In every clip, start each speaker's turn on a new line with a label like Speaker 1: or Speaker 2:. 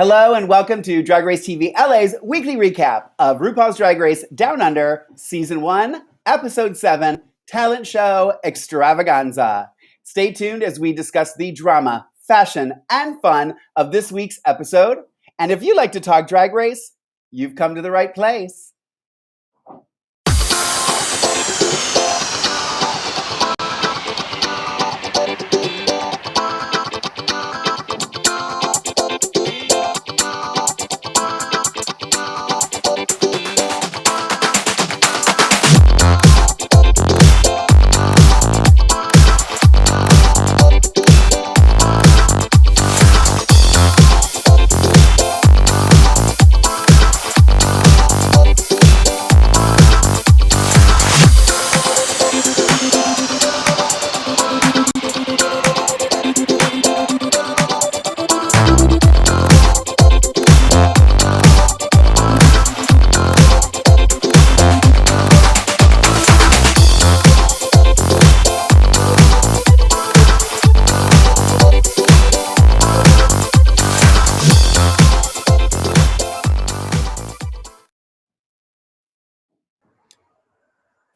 Speaker 1: Hello and welcome to Drag Race TV LA's weekly recap of RuPaul's Drag Race Down Under, Season 1, Episode 7, Talent Show Extravaganza. Stay tuned as we discuss the drama, fashion, and fun of this week's episode. And if you like to talk Drag Race, you've come to the right place.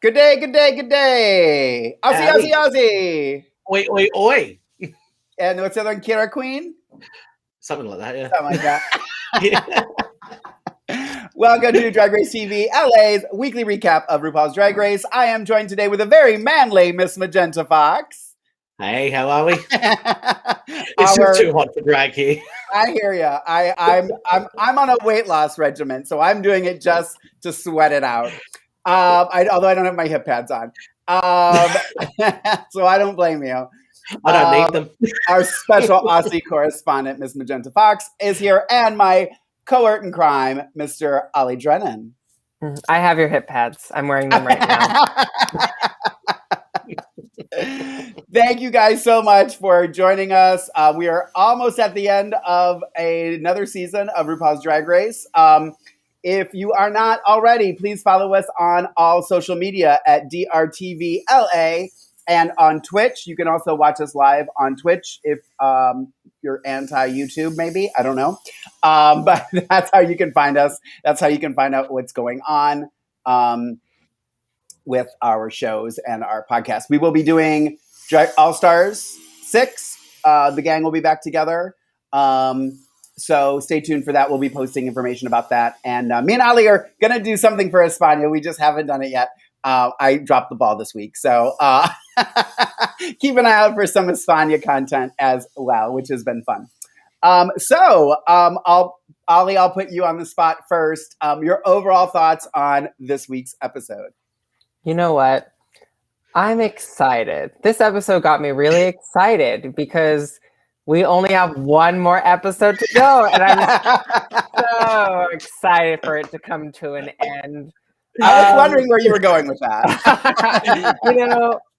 Speaker 1: Good day, good day, good day. Aussie, Aussie, Aussie.
Speaker 2: Oi, oi, oi.
Speaker 1: And what's the other one? Kira Queen?
Speaker 2: Something like that, yeah.
Speaker 1: Something like that. Welcome to Drag Race TV LA's weekly recap of RuPaul's Drag Race. I am joined today with a very manly Miss Magenta Fox.
Speaker 2: Hey, how are we? It's just too hot for drag here.
Speaker 1: I hear you. I'm on a weight loss regimen, so I'm doing it just to sweat it out. Although I don't have my hip pads on, so I don't blame you.
Speaker 2: I don't need them.
Speaker 1: Our special Aussie correspondent, Miss Magenta Fox, is here, and my cohort in crime, Mr. Ollie Drennan.
Speaker 3: I have your hip pads. I'm wearing them right now.
Speaker 1: Thank you guys so much for joining us. We are almost at the end of another season of RuPaul's Drag Race. If you are not already, please follow us on all social media at DRTVLA and on Twitch. You can also watch us live on Twitch if you're anti-YouTube, maybe. I don't know. But that's how you can find us. That's how you can find out what's going on with our shows and our podcast. We will be doing Drag All-Stars 6. The gang will be back together. So stay tuned for that. We'll be posting information about that. And me and Ali are going to do something for España. We just haven't done it yet. I dropped the ball this week. So keep an eye out for some España content as well, which has been fun. Ollie, I'll put you on the spot first. Your overall thoughts on this week's episode.
Speaker 3: You know what? I'm excited. This episode got me really excited because we only have one more episode to go, and I'm so excited for it to come to an end.
Speaker 1: I was wondering where you were going with that.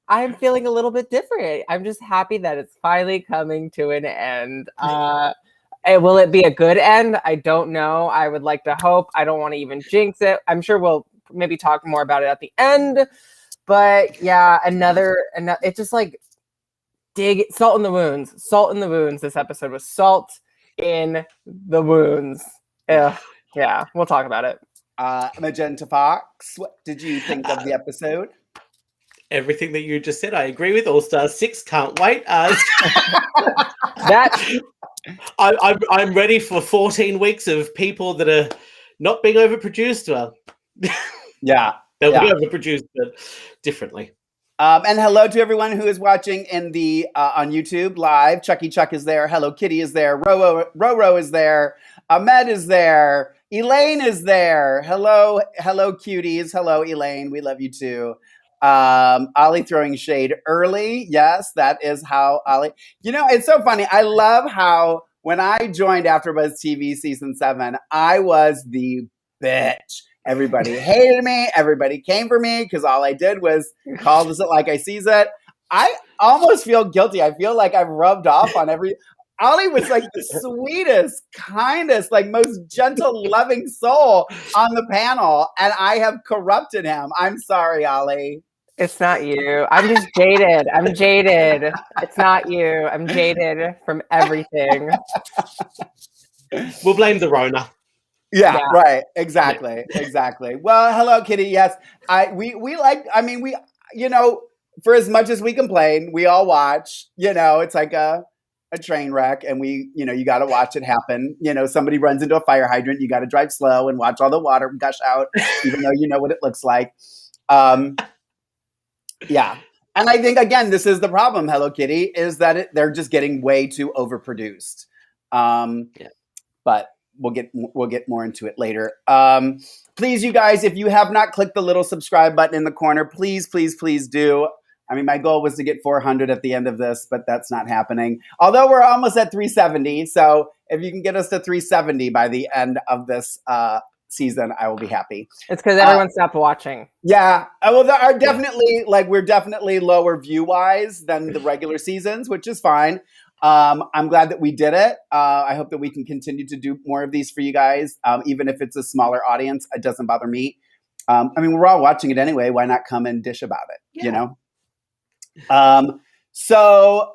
Speaker 3: I'm feeling a little bit different. I'm just happy that it's finally coming to an end. Will it be a good end? I don't know. I would like to hope. I don't want to even jinx it. I'm sure we'll maybe talk more about it at the end. But yeah, another it's just like salt in the wounds. Salt in the wounds. This episode was salt in the wounds. Yeah, we'll talk about it.
Speaker 1: Magenta Fox, what did you think of the episode?
Speaker 2: Everything that you just said, I agree with. All-Star 6, can't wait. I'm ready for 14 weeks of people that are not being overproduced. Well,
Speaker 1: yeah,
Speaker 2: they'll be overproduced, but differently.
Speaker 1: And hello to everyone who is watching in the on YouTube live. Chucky Chuck is there. Hello Kitty is there. Roro is there. Ahmed is there. Elaine is there. Hello cuties. Hello Elaine. We love you too. Ollie throwing shade early. Yes, that is how Ollie. It's so funny. I love how when I joined AfterBuzz TV season 7, I was the bitch. Everybody hated me. Everybody came for me because all I did was call this like I sees it. I almost feel guilty. I feel like I've rubbed off on every. Ollie was like the sweetest, kindest, like most gentle, loving soul on the panel, and I have corrupted him. I'm sorry, Ollie.
Speaker 3: It's not you. I'm just jaded. I'm jaded. It's not you. I'm jaded from everything.
Speaker 2: We'll blame the Rona.
Speaker 1: Yeah,
Speaker 3: Yeah.
Speaker 1: right. Exactly. Well, hello, Kitty. Yes, we like. I mean, we for as much as we complain, we all watch. It's like a train wreck, and you got to watch it happen. Somebody runs into a fire hydrant, you got to drive slow and watch all the water gush out, even though you know what it looks like. Yeah. And I think, again, this is the problem, Hello Kitty, is that they're just getting way too overproduced. But we'll get more into it later. Please, you guys, if you have not clicked the little subscribe button in the corner, please do. I mean, my goal was to get 400 at the end of this, but that's not happening. Although we're almost at 370. So if you can get us to 370 by the end of this season, I will be happy.
Speaker 3: It's because everyone stopped watching.
Speaker 1: Yeah. Well, there are definitely we're definitely lower view wise than the regular seasons, which is fine. I'm glad that we did it. I hope that we can continue to do more of these for you guys, even if it's a smaller audience. It doesn't bother me. I mean, we're all watching it anyway. Why not come and dish about it? So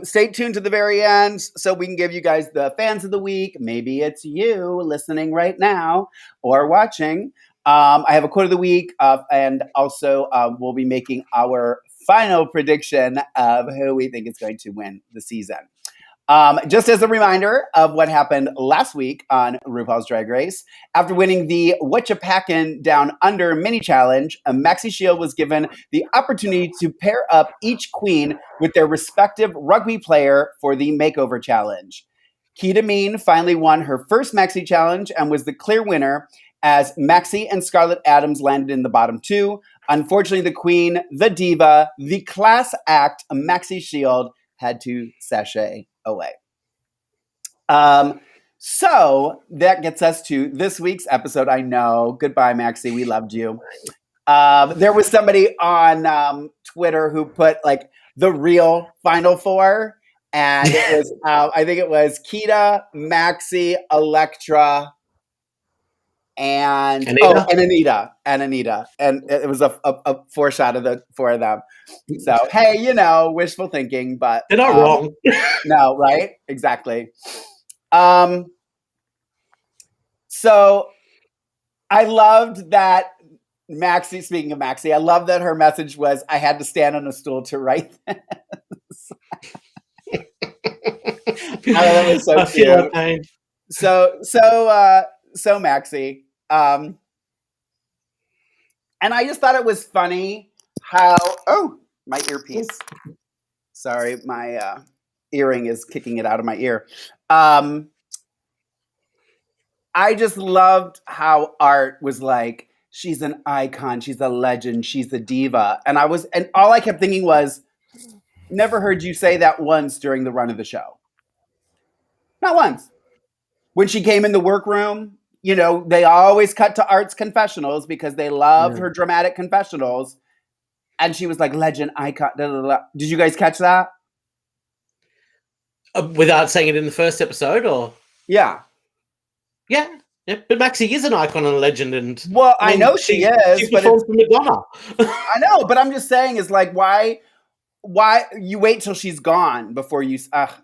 Speaker 1: stay tuned to the very end so we can give you guys the fans of the week. Maybe it's you listening right now or watching. I have a quote of the week, and also we'll be making our final prediction of who we think is going to win the season. Just as a reminder of what happened last week on RuPaul's Drag Race, after winning the Whatcha Packin' Down Under mini challenge, Maxi Shield was given the opportunity to pair up each queen with their respective rugby player for the makeover challenge. Keita Mean finally won her first Maxi challenge and was the clear winner, as Maxi and Scarlett Adams landed in the bottom two. Unfortunately, the queen, the diva, the class act, Maxi Shield, had to sashay away. So that gets us to this week's episode. I know. Goodbye, Maxi. We loved you. There was somebody on Twitter who put like the real Final Four, and it was I think it was Keita, Maxi, Elektra, and Anita, and it was a four shot of the four of them. So hey, wishful thinking, but
Speaker 2: they're not wrong.
Speaker 1: No, right? Exactly. So I loved that Maxi. Speaking of Maxi, I love that her message was, "I had to stand on a stool to write this." That was so cute. So Maxi. And I just thought it was funny how, my earpiece. Sorry, my earring is kicking it out of my ear. I just loved how Art was like, she's an icon, she's a legend, she's a diva. And all I kept thinking was, never heard you say that once during the run of the show. Not once. When she came in the workroom, they always cut to Art's confessionals because they loved her dramatic confessionals. And she was like, legend, icon, da, da, da. Did you guys catch that?
Speaker 2: Without saying it in the first episode, or?
Speaker 1: Yeah.
Speaker 2: Yeah. But Maxi is an icon and a legend. And
Speaker 1: well, I know she is.
Speaker 2: She performs for Madonna.
Speaker 1: I know, but I'm just saying is like, why you wait till she's gone before you,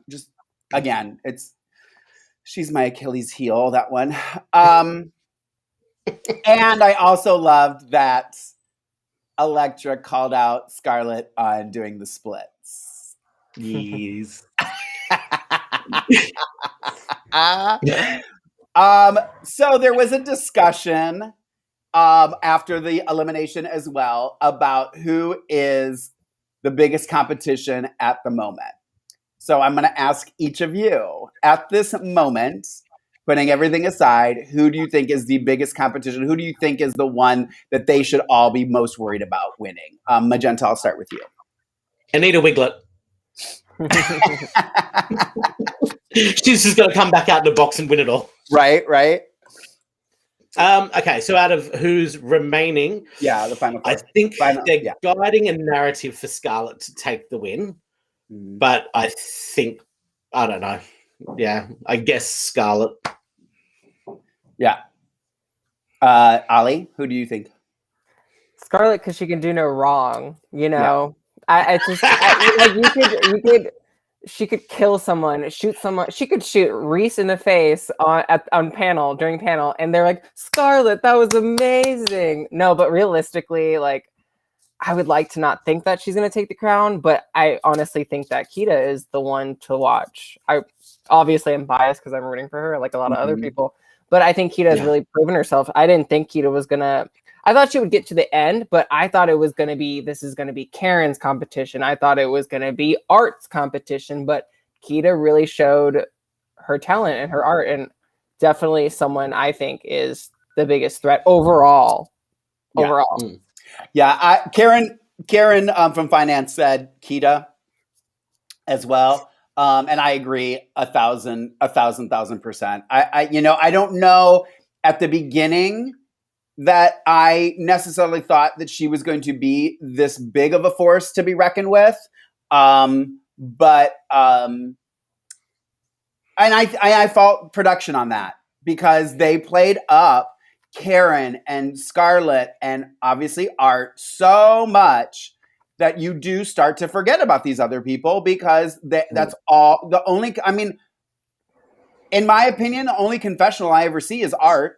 Speaker 1: just, again, she's my Achilles heel, that one. And I also loved that Elektra called out Scarlett on doing the splits.
Speaker 2: Yes.
Speaker 1: So there was a discussion after the elimination as well about who is the biggest competition at the moment. So I'm going to ask each of you at this moment, putting everything aside, who do you think is the biggest competition? Who do you think is the one that they should all be most worried about winning? Magenta, I'll start with you.
Speaker 2: Anita Wiglet. She's just going to come back out in the box and win it all.
Speaker 1: Right.
Speaker 2: Okay, so out of who's remaining,
Speaker 1: the final four.
Speaker 2: I think they're guiding a narrative for Scarlett to take the win. But I don't know. Yeah, I guess Scarlett.
Speaker 1: Yeah. Ollie, who do you think?
Speaker 3: Scarlett, because she can do no wrong.
Speaker 1: Yeah.
Speaker 3: I just like you could. she could kill someone, shoot someone. She could shoot Reese in the face on panel during panel, and they're like, Scarlett, that was amazing. No, but realistically, like, I would like to not think that she's going to take the crown, but I honestly think that Keita is the one to watch. I obviously am biased because I'm rooting for her, like a lot of other people, but I think Keita has really proven herself. I didn't think Keita was going to. I thought she would get to the end, but I thought it was going to be, this is going to be Karen's competition. I thought it was going to be Art's competition, but Keita really showed her talent and her art, and definitely someone I think is the biggest threat overall.
Speaker 1: Yeah. Karen from finance said Keita as well. And I agree 1,000%. I don't know at the beginning that I necessarily thought that she was going to be this big of a force to be reckoned with. And I fault production on that because they played up Karen and Scarlett and obviously Art so much that you do start to forget about these other people because that's all the only, I mean, in my opinion, the only confessional I ever see is Art.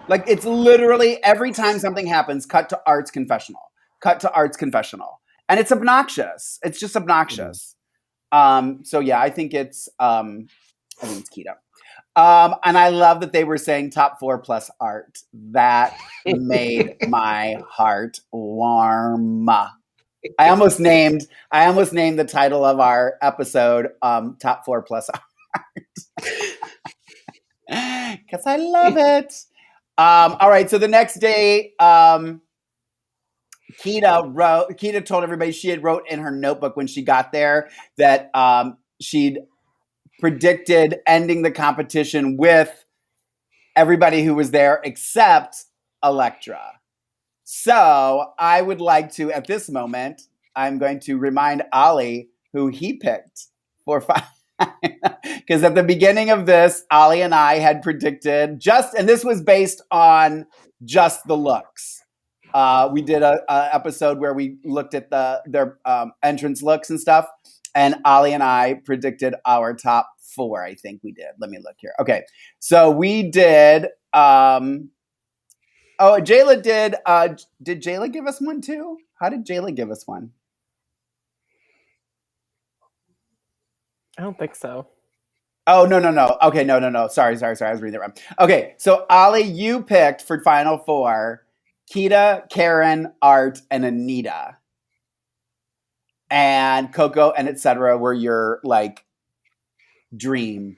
Speaker 1: Like, it's literally every time something happens, cut to Art's confessional. And it's obnoxious. It's just obnoxious. So yeah, I think it's Keita. And I love that they were saying top 4 plus Art. That made my heart warm. I almost named the title of our episode top 4 plus Art. Because I love it. All right, so the next day, Keita told everybody she had wrote in her notebook when she got there that she'd predicted ending the competition with everybody who was there except Elektra. So I would like to, at this moment, I'm going to remind Ollie who he picked for 5. Because at the beginning of this, Ollie and I had predicted and this was based on just the looks. We did a episode where we looked at their entrance looks and stuff, and Ollie and I predicted our top 4. I think we did. Let me look here. Okay, so we did. Jayla did. Did Jayla give us one too? How did Jayla give us one?
Speaker 3: I don't think so.
Speaker 1: Oh, no. Okay, no. Sorry. I was reading it wrong. Okay, so Ollie, you picked for Final 4, Keita, Karen, Art, and Anita. And Coco and etc. were your, like, dream,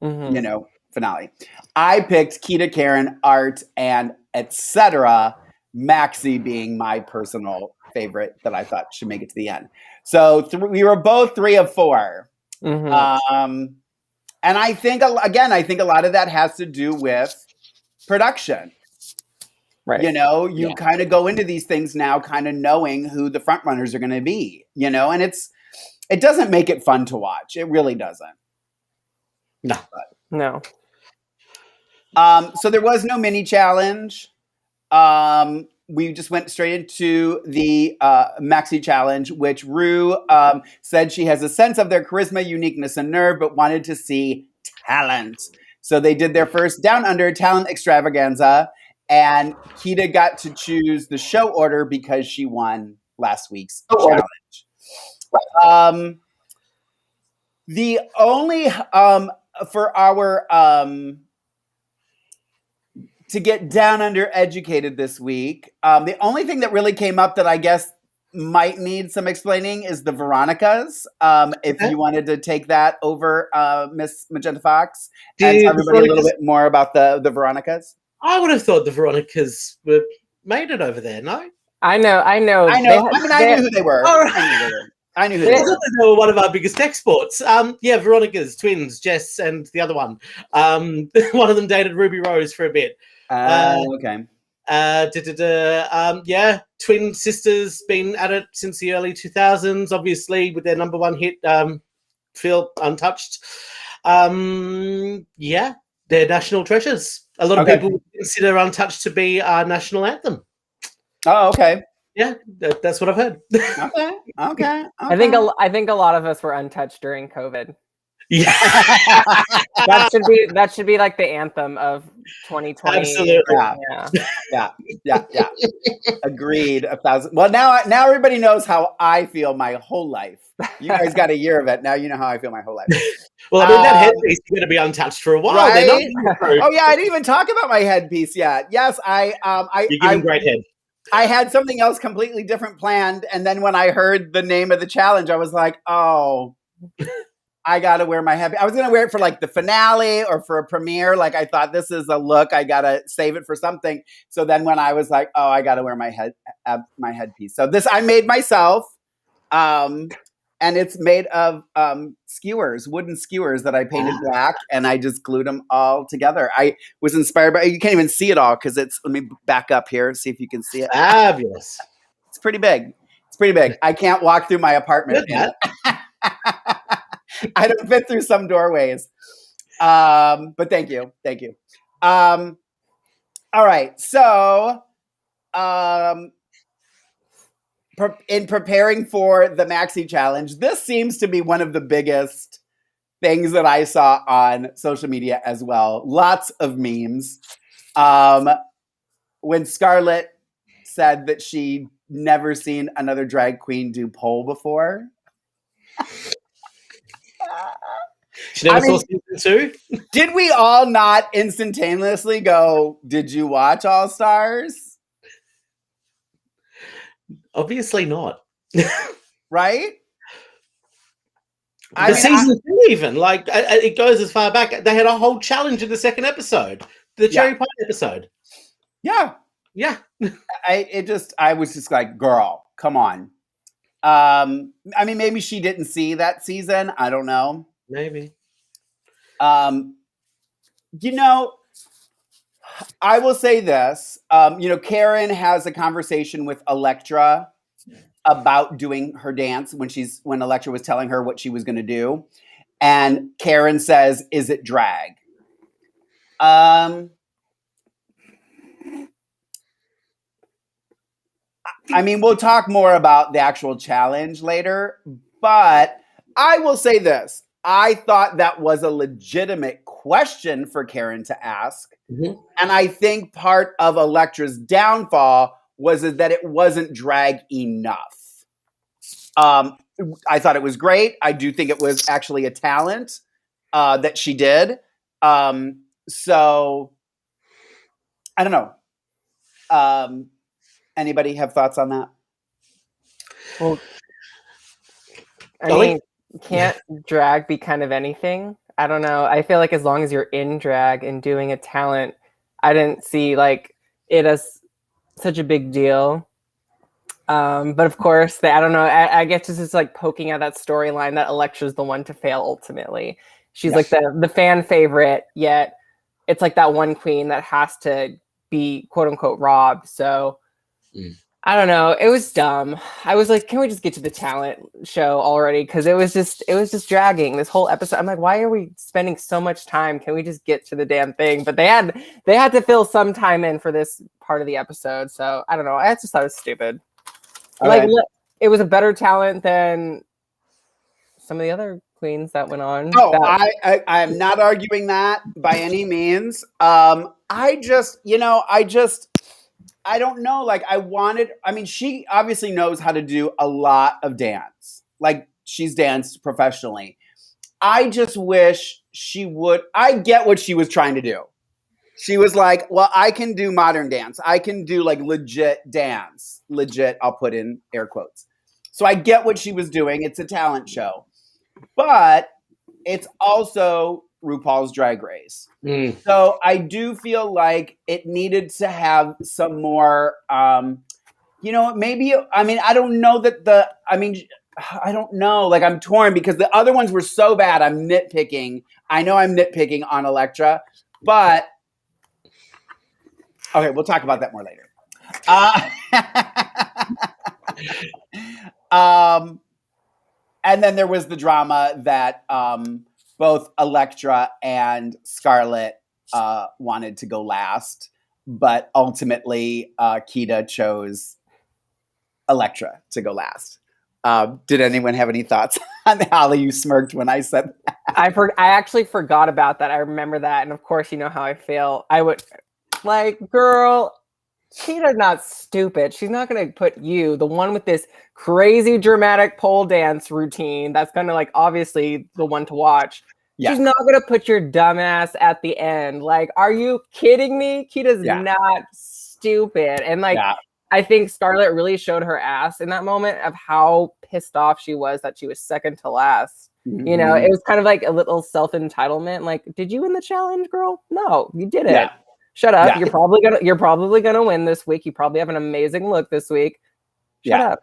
Speaker 1: finale. I picked Keita, Karen, Art, and etc. Maxie being my personal favorite that I thought should make it to the end. So we were both 3 of 4. And I think a lot of that has to do with production. Right. You kind of go into these things now kind of knowing who the front runners are going to be, and it doesn't make it fun to watch. It really doesn't.
Speaker 3: No.
Speaker 1: So there was no mini challenge. We just went straight into the Maxi challenge, which Rue said she has a sense of their charisma, uniqueness, and nerve, but wanted to see talent. So they did their first Down Under talent extravaganza, and Keita got to choose the show order because she won last week's challenge. The only for our to get down under educated this week, the only thing that really came up that I guess might need some explaining is the Veronicas. If you wanted to take that over, Miss Magenta Fox, and tell everybody a little bit more about the Veronicas.
Speaker 2: I would have thought the Veronicas made it over there. No,
Speaker 3: I know.
Speaker 1: I knew who they were.
Speaker 2: Oh, I knew who they were. They were one of our biggest exports. Veronica's twins, Jess and the other one. One of them dated Ruby Rose for a bit.
Speaker 3: Okay.
Speaker 2: Twin sisters, been at it since the early 2000s, obviously with their number 1 hit, Feel Untouched. They're national treasures. A lot of people would consider Untouched to be our national anthem.
Speaker 1: Oh, okay.
Speaker 2: Yeah, that's what I've heard.
Speaker 1: Okay.
Speaker 3: I think a lot of us were untouched during COVID.
Speaker 2: Yeah,
Speaker 3: That should be like the anthem of 2020.
Speaker 2: absolutely.
Speaker 1: Yeah. Agreed. 1,000. Well, now everybody knows how I feel my whole life. You guys got a year of it. Now you know how I feel my whole life.
Speaker 2: Well, I mean, that headpiece is going to be untouched for a while.
Speaker 1: Right?
Speaker 2: They're not
Speaker 1: Oh yeah, I didn't even talk about my headpiece yet. Yes,
Speaker 2: You're giving great head.
Speaker 1: I had something else completely different planned, and then when I heard the name of the challenge, I was like, oh. I gotta wear my headpiece. I was gonna wear it for like the finale or for a premiere. Like I thought, this is a look. I gotta save it for something. So then when I was like, oh, I gotta wear my headpiece. So this I made myself, and it's made of skewers, wooden skewers that I painted black, and I just glued them all together. I was inspired by. You can't even see it all because it's. Let me back up here, see if you can see it.
Speaker 2: Fabulous.
Speaker 1: It's pretty big. I can't walk through my apartment. I don't fit through some doorways. But thank you. All right. So in preparing for the Maxi Challenge, this seems to be one of the biggest things that I saw on social media as well. Lots of memes. When Scarlett said that she'd never seen another drag queen do pole before.
Speaker 2: She never saw season 2?
Speaker 1: Did we all not instantaneously go, did you watch All Stars?
Speaker 2: Obviously not.
Speaker 1: Right?
Speaker 2: Season 2 even. Like, it goes as far back. They had a whole challenge in the second episode. The Cherry Pie episode.
Speaker 1: Yeah. I was just like, girl, come on. I mean, maybe she didn't see that season. I don't know.
Speaker 2: Maybe.
Speaker 1: I will say this. Karen has a conversation with Elektra about doing her dance when Elektra was telling her what she was going to do. And Karen says, is it drag? I mean, we'll talk more about the actual challenge later, but I will say this. I thought that was a legitimate question for Karen to ask. Mm-hmm. And I think part of Elektra's downfall was that it wasn't drag enough. I thought it was great. I do think it was actually a talent that she did. So, I don't know. Anybody have thoughts on that?
Speaker 3: Well, I mean, can't drag be kind of anything? I don't know. I feel like as long as you're in drag and doing a talent, I didn't see like it as such a big deal. But of course, I don't know. I guess this is like poking at that storyline that Elektra's the one to fail ultimately. She's like the fan favorite, yet it's like that one queen that has to be quote unquote robbed. So I don't know. It was dumb. I was like, can we just get to the talent show already? Because it was just dragging this whole episode. I'm like, why are we spending so much time? Can we just get to the damn thing? But they had to fill some time in for this part of the episode. So I don't know. I just thought it was stupid. Okay. Like it was a better talent than some of the other queens that went on.
Speaker 1: Oh, I am not arguing that by any means. I don't know. Like she obviously knows how to do a lot of dance. Like she's danced professionally. I just wish she would. I get what she was trying to do. She was like, well, I can do modern dance. I can do like legit dance. Legit, I'll put in air quotes. So I get what she was doing. It's a talent show. But it's also RuPaul's Drag Race. So I do feel like it needed to have some more, maybe, I don't know I don't know. Like I'm torn because the other ones were so bad. I'm nitpicking. I know I'm nitpicking on Elektra, but okay, we'll talk about that more later. And then there was the drama that both Elektra and Scarlett wanted to go last, but ultimately Keita chose Elektra to go last. Did anyone have any thoughts on Holly? You smirked when I said that.
Speaker 3: I actually forgot about that. I remember that, and of course, you know how I feel. I would girl. Cheetah's not stupid. She's not going to put you, the one with this crazy dramatic pole dance routine that's going to obviously the one to watch. Yeah. She's not going to put your dumbass at the end. Are you kidding me? Cheetah's not stupid. And I think Scarlett really showed her ass in that moment of how pissed off she was that she was second to last. Mm-hmm. You know, it was kind of like a little self-entitlement. Did you win the challenge, girl? No, you didn't. Yeah. Shut up. Yeah. You're probably gonna win this week. You probably have an amazing look this week. Shut up.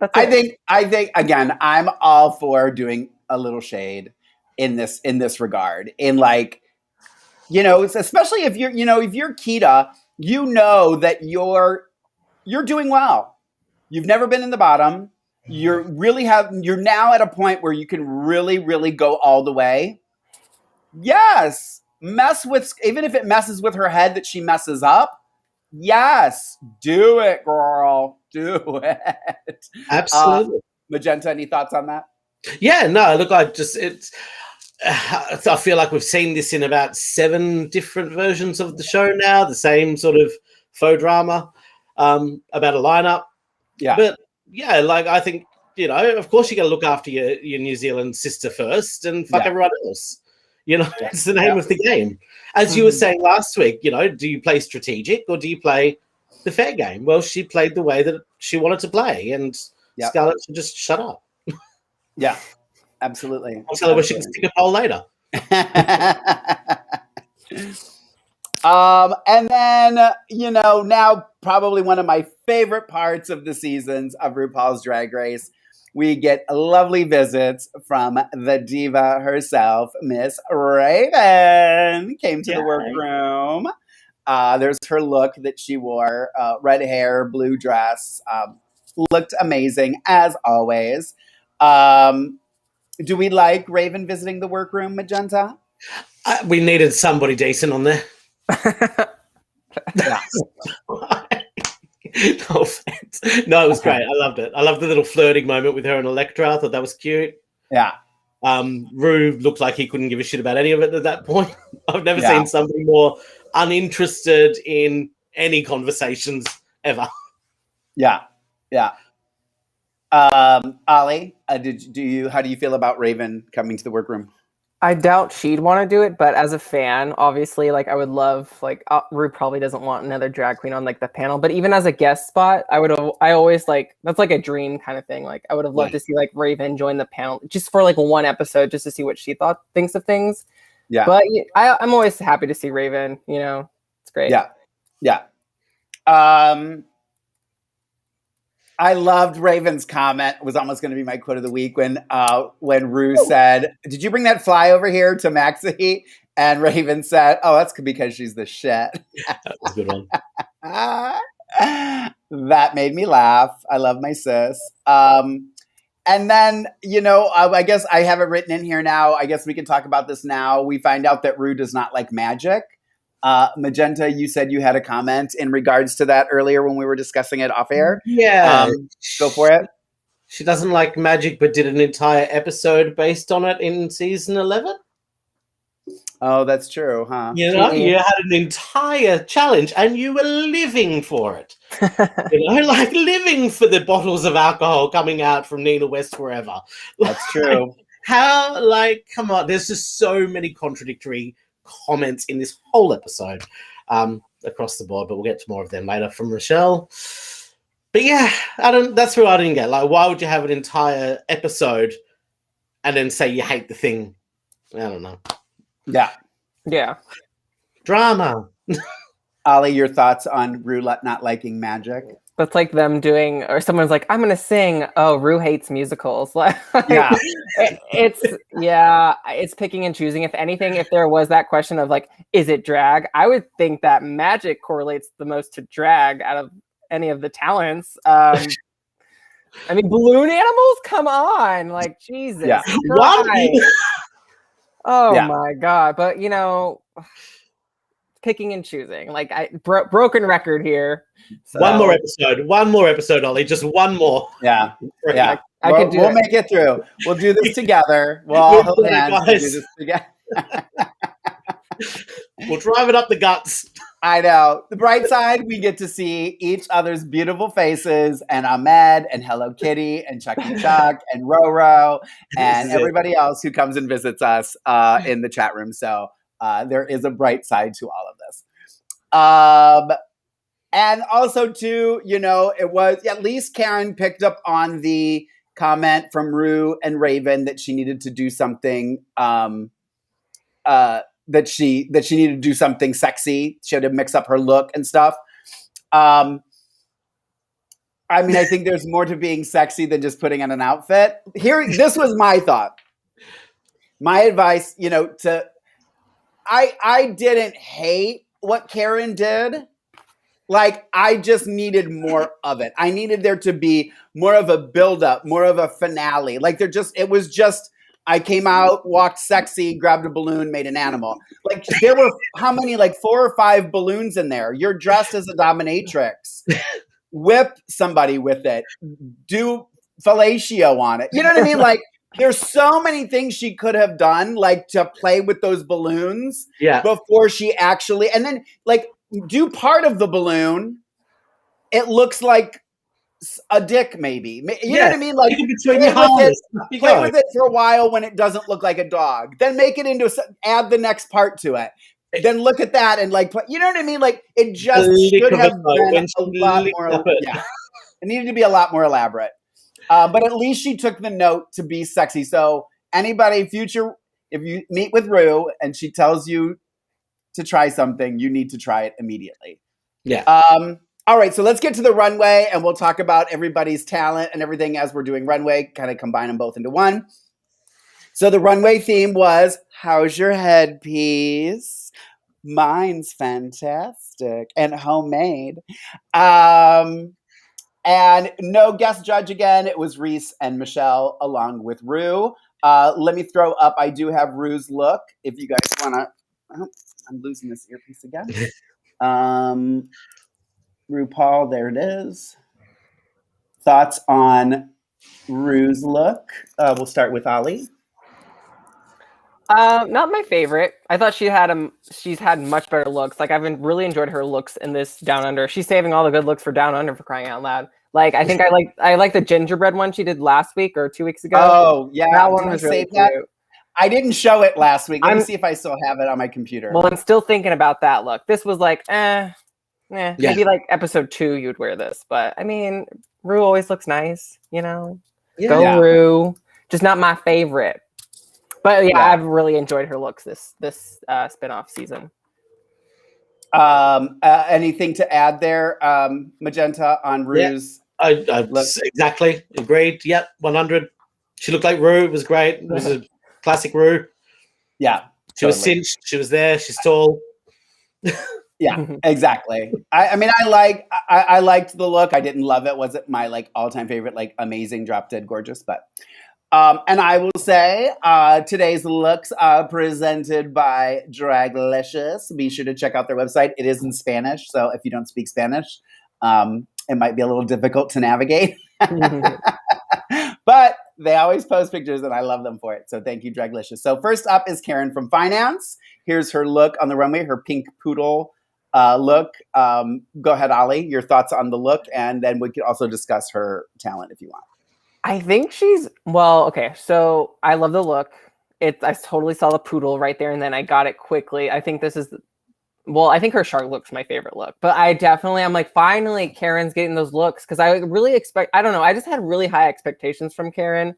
Speaker 3: That's it.
Speaker 1: I think again, I'm all for doing a little shade in this regard. In especially if you're Keita, you know that you're doing well. You've never been in the bottom. You're now at a point where you can really, really go all the way. Yes. Even if it messes with her head that she messes up. Yes. Do it, girl. Do it.
Speaker 2: Absolutely.
Speaker 1: Magenta, any thoughts on that?
Speaker 2: Yeah, no, look, I feel like we've seen this in about 7 different versions of the show now, the same sort of faux drama about a lineup. Yeah. But yeah, I think, of course you got to look after your New Zealand sister first and fuck everyone else. It's the name of the game. As you were saying last week, do you play strategic or do you play the fair game? Well, she played the way that she wanted to play, and Scarlett should just shut up.
Speaker 1: Yeah, absolutely.
Speaker 2: I'll tell her where she can stick a poll later.
Speaker 1: And then, now probably one of my favorite parts of the seasons of RuPaul's Drag Race, we get lovely visits from the diva herself, Miss Raven, came to the workroom. There's her look that she wore, red hair, blue dress, looked amazing as always. Do we like Raven visiting the workroom, Magenta?
Speaker 2: We needed somebody decent on there. No offense. No, it was great. I loved it. I loved the little flirting moment with her and Elektra. I thought that was cute.
Speaker 1: Yeah.
Speaker 2: Ru looked like he couldn't give a shit about any of it at that point. I've never seen somebody more uninterested in any conversations ever.
Speaker 1: Yeah. Yeah. Ollie, how do you feel about Raven coming to the workroom?
Speaker 3: I doubt she'd want to do it, but as a fan, obviously, I would love, Ru probably doesn't want another drag queen on, the panel, but even as a guest spot, I always, that's, a dream kind of thing. I would have loved to see, Raven join the panel, just for, one episode, just to see what she thinks of things. Yeah. But I'm always happy to see Raven, it's great.
Speaker 1: Yeah. Yeah. I loved Raven's comment. It was almost going to be my quote of the week when Ru said, "Did you bring that fly over here to Maxie?" And Raven said, "Oh, that's because she's the shit."
Speaker 2: That was a good one.
Speaker 1: That made me laugh. I love my sis. And then, I guess I have it written in here now. I guess we can talk about this now. We find out that Ru does not like magic. Magenta, you said you had a comment in regards to that earlier when we were discussing it off air.
Speaker 2: Yeah.
Speaker 1: Go for it.
Speaker 2: She doesn't like magic, but did an entire episode based on it in season 11.
Speaker 1: Oh, that's true, huh?
Speaker 2: You had an entire challenge and you were living for it. Living for the bottles of alcohol coming out from Nina West wherever.
Speaker 1: That's true.
Speaker 2: Come on, there's just so many contradictory comments in this whole episode across the board, but we'll get to more of them later from Rochelle. But yeah, that's where I didn't get. Why would you have an entire episode and then say you hate the thing? I don't know.
Speaker 1: Yeah.
Speaker 3: Yeah.
Speaker 2: Drama.
Speaker 1: Ollie, your thoughts on Ru not liking magic?
Speaker 3: That's like them doing, or someone's like, "I'm going to sing." Oh, Ru hates musicals.
Speaker 1: Yeah.
Speaker 3: It's picking and choosing. If anything, if there was that question of is it drag? I would think that magic correlates the most to drag out of any of the talents. I mean, balloon animals, come on. Jesus.
Speaker 1: Yeah.
Speaker 3: Oh my God. But, picking and choosing. Like broken record here. So.
Speaker 2: One more episode, Ollie. Just one more.
Speaker 1: Yeah. Yeah.
Speaker 3: We'll
Speaker 1: make it through. We'll do this together. We'll all hold hands. We'll do this together.
Speaker 2: We'll drive it up the guts.
Speaker 1: I know. The bright side, we get to see each other's beautiful faces, and Ahmed and Hello Kitty and Chucky Chuck and Roro and everybody else who comes and visits us in the chat room. So there is a bright side to all of this. And also, too, it was at least Karen picked up on the comment from Ru and Raven that she needed to do something. That she needed to do something sexy. She had to mix up her look and stuff. I think there's more to being sexy than just putting on an outfit. This was my thought. My advice, I didn't hate what Karen did. Like, I just needed more of it. I needed there to be more of a buildup, more of a finale. Like, it was just, I came out, walked sexy, grabbed a balloon, made an animal. Like, there were how many? Like 4 or 5 balloons in there. You're dressed as a dominatrix. Whip somebody with it. Do fellatio on it. You know what I mean? Like, there's so many things she could have done, like to play with those balloons before she actually, and then like do part of the balloon. It looks like a dick, maybe. You know what I mean? Like, play with it for a while when it doesn't look like a dog. Then make it add the next part to it. Then look at that and like, you know what I mean? Like, it just should have been a lot more. Yeah, it needed to be a lot more elaborate. But at least she took the note to be sexy. So anybody if you meet with Ru and she tells you to try something, you need to try it immediately.
Speaker 2: Yeah.
Speaker 1: All right, so let's get to the runway and we'll talk about everybody's talent and everything as we're doing runway, kind of combine them both into one. So the runway theme was, how's your headpiece? Mine's fantastic and homemade. And no guest judge again. It was Reese and Michelle along with Ru. Let me throw up, I do have Ru's look. If you guys want to, I'm losing this earpiece again. RuPaul, there it is. Thoughts on Ru's look? We'll start with Ollie.
Speaker 3: Not my favorite. I thought she's had much better looks. Like, I've really enjoyed her looks in this Down Under. She's saving all the good looks for Down Under, for crying out loud. Like, I think I like the gingerbread one she did last week or 2 weeks ago.
Speaker 1: Oh yeah,
Speaker 3: that one was really cute.
Speaker 1: I didn't show it last week. Let me see if I still have it on my computer.
Speaker 3: Well, I'm still thinking about that look. This was like, maybe like episode 2 you'd wear this, but I mean, Ru always looks nice, Go Ru. Just not my favorite. But I've really enjoyed her looks this spinoff season.
Speaker 1: Anything to add there, Magenta, on Ru's?
Speaker 2: I exactly agreed. Yep, 100. She looked like Ru. It was great. It was a classic Ru.
Speaker 1: Yeah,
Speaker 2: she was cinched. She was there. She's tall.
Speaker 1: Yeah, exactly. I mean, I liked the look. I didn't love it. Wasn't my like all-time favorite, like amazing, drop dead gorgeous, but and I will say today's looks are presented by Draglicious. Be sure to check out their website. It is in Spanish, so if you don't speak Spanish, it might be a little difficult to navigate. But they always post pictures and I love them for it. So thank you, Draglicious. So first up is Karen from Finance. Here's her look on the runway, her pink poodle look. Go ahead, Ollie, your thoughts on the look, and then we could also discuss her talent if you want.
Speaker 3: I think okay, so I love the look. I totally saw the poodle right there and then I got it quickly. I think I think her shark look's my favorite look, but I'm like, finally Karen's getting those looks, because I really I don't know, I just had really high expectations from Karen.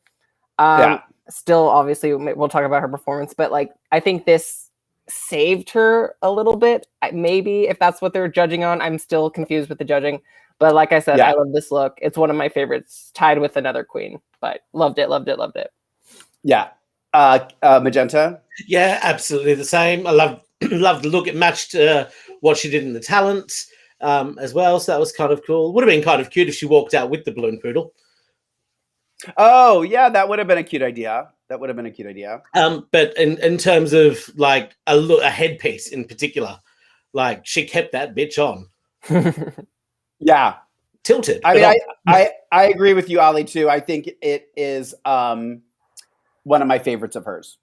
Speaker 3: Still, obviously, we'll talk about her performance, but like, I think this saved her a little bit. Maybe if that's what they're judging on, I'm still confused with the judging. But like I said, I love this look. It's one of my favorites, tied with another queen, but loved it.
Speaker 1: Yeah. Magenta?
Speaker 2: Yeah, absolutely the same. I loved the look. It matched what she did in the talent as well, so that was kind of cool. Would have been kind of cute if she walked out with the balloon poodle.
Speaker 1: Oh, yeah, that would have been a cute idea. But in terms of like a headpiece in particular,
Speaker 2: Like, she kept that bitch on.
Speaker 1: Yeah.
Speaker 2: Tilted.
Speaker 1: I mean, I agree with you, Ollie, too. I think it is one of my favorites of hers.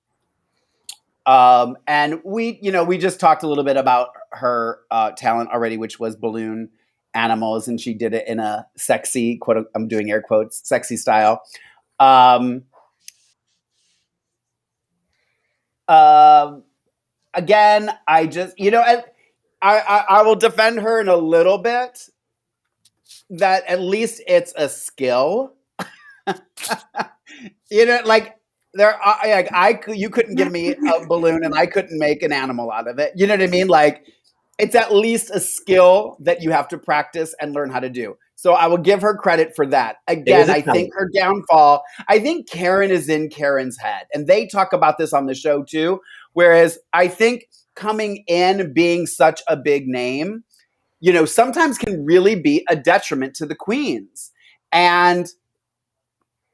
Speaker 1: And we just talked a little bit about her talent already, which was balloon animals, and she did it in a sexy, quote, I'm doing air quotes, sexy style. Again, I just, I will defend her in a little bit, that at least it's a skill. Like there are, like you couldn't give me a balloon and I couldn't make an animal out of it. You know what I mean? Like, it's at least a skill that you have to practice and learn how to do. So I will give her credit for that. Again, I think her downfall, I think Karen is in Karen's head. And they talk about this on the show too. Whereas I think coming in being such a big name, sometimes can really be a detriment to the queens. And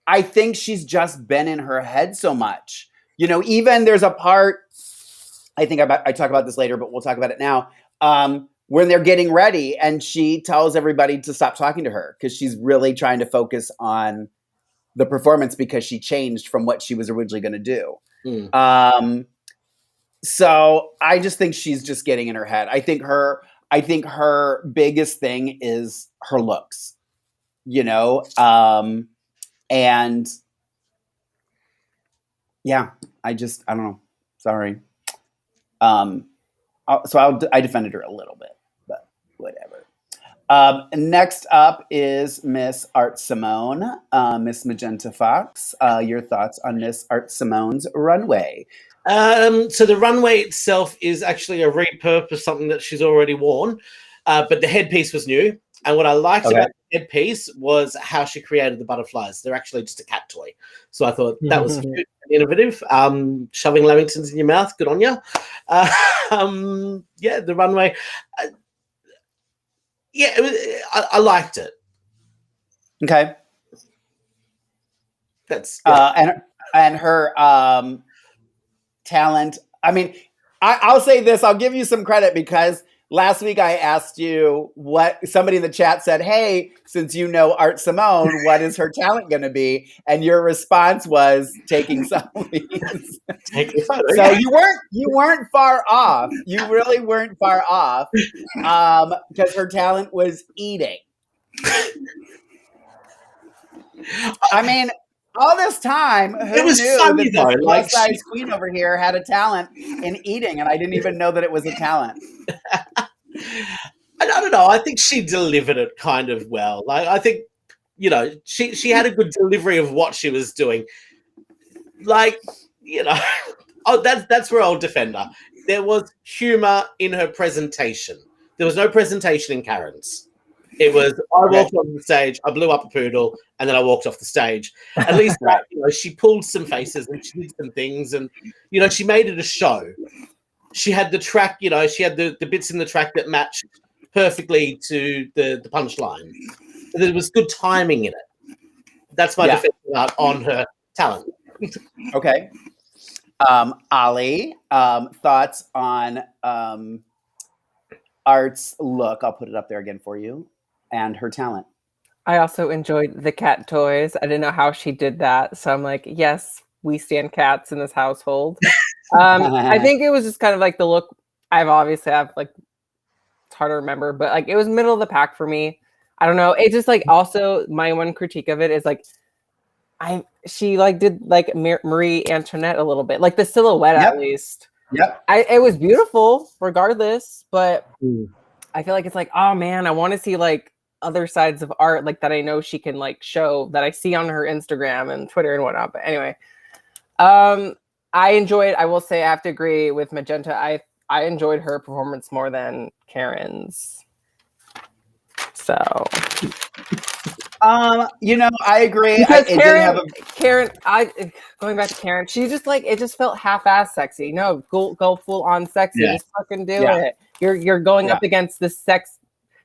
Speaker 1: I think she's just been in her head so much. Even there's a part, I think I talk about this later, but we'll talk about it now. When they're getting ready and she tells everybody to stop talking to her because she's really trying to focus on the performance because she changed from what she was originally going to do. So I just think she's just getting in her head. I think her biggest thing is her looks, and yeah, I don't know. Sorry. I defended her a little bit, but whatever. Next up is Miss Art Simone, Miss Magenta Fox. Your thoughts on Miss Art Simone's runway?
Speaker 2: So the runway itself is actually a repurpose, something that she's already worn, but the headpiece was new. And what I liked about the headpiece was how she created the butterflies. They're actually just a cat toy. So I thought that was cute and innovative. Shoving lamingtons in your mouth, good on you. The runway. I liked it.
Speaker 1: Okay.
Speaker 2: That's
Speaker 1: and her talent. I mean, I'll say this. I'll give you some credit because last week I asked you what somebody in the chat said, hey, since you know Art Simone, what is her talent going to be? And your response was taking selfies. So you weren't far off. You really weren't far off because her talent was eating. I mean, all this time, who knew that this plus-size queen over here had a talent in eating, and I didn't even know that it was a talent.
Speaker 2: I don't know. I think she delivered it kind of well. Like, I think, she had a good delivery of what she was doing. Like, that's where I'll defend her. There was humor in her presentation. There was no presentation in Karen's. It was, I walked off the stage, I blew up a poodle, and then I walked off the stage. At least she pulled some faces and she did some things, and she made it a show. She had the track, she had the bits in the track that matched perfectly to the punchline. There was good timing in it. That's my defense on her talent.
Speaker 1: Okay. Ollie, thoughts on Art's look? I'll put it up there again for you. And her talent.
Speaker 3: I also enjoyed the cat toys. I didn't know how she did that. So I'm like, yes, we stand cats in this household. I think it was just kind of like the look. I've it's hard to remember, but like it was middle of the pack for me. I don't know. It's just like also my one critique of it is like she did like Marie Antoinette a little bit, like the silhouette at least.
Speaker 1: Yep.
Speaker 3: It was beautiful regardless, but I feel like it's like, oh man, I want to see like other sides of art like that I know she can like show that I see on her Instagram and Twitter and whatnot. But anyway, I enjoyed, I will say I have to agree with Magenta. I enjoyed her performance more than Karen's. So
Speaker 1: I agree.
Speaker 3: Because Karen, going back to Karen, she just like, it just felt half-ass sexy. No, go full on sexy. Just fucking do it. You're going up against this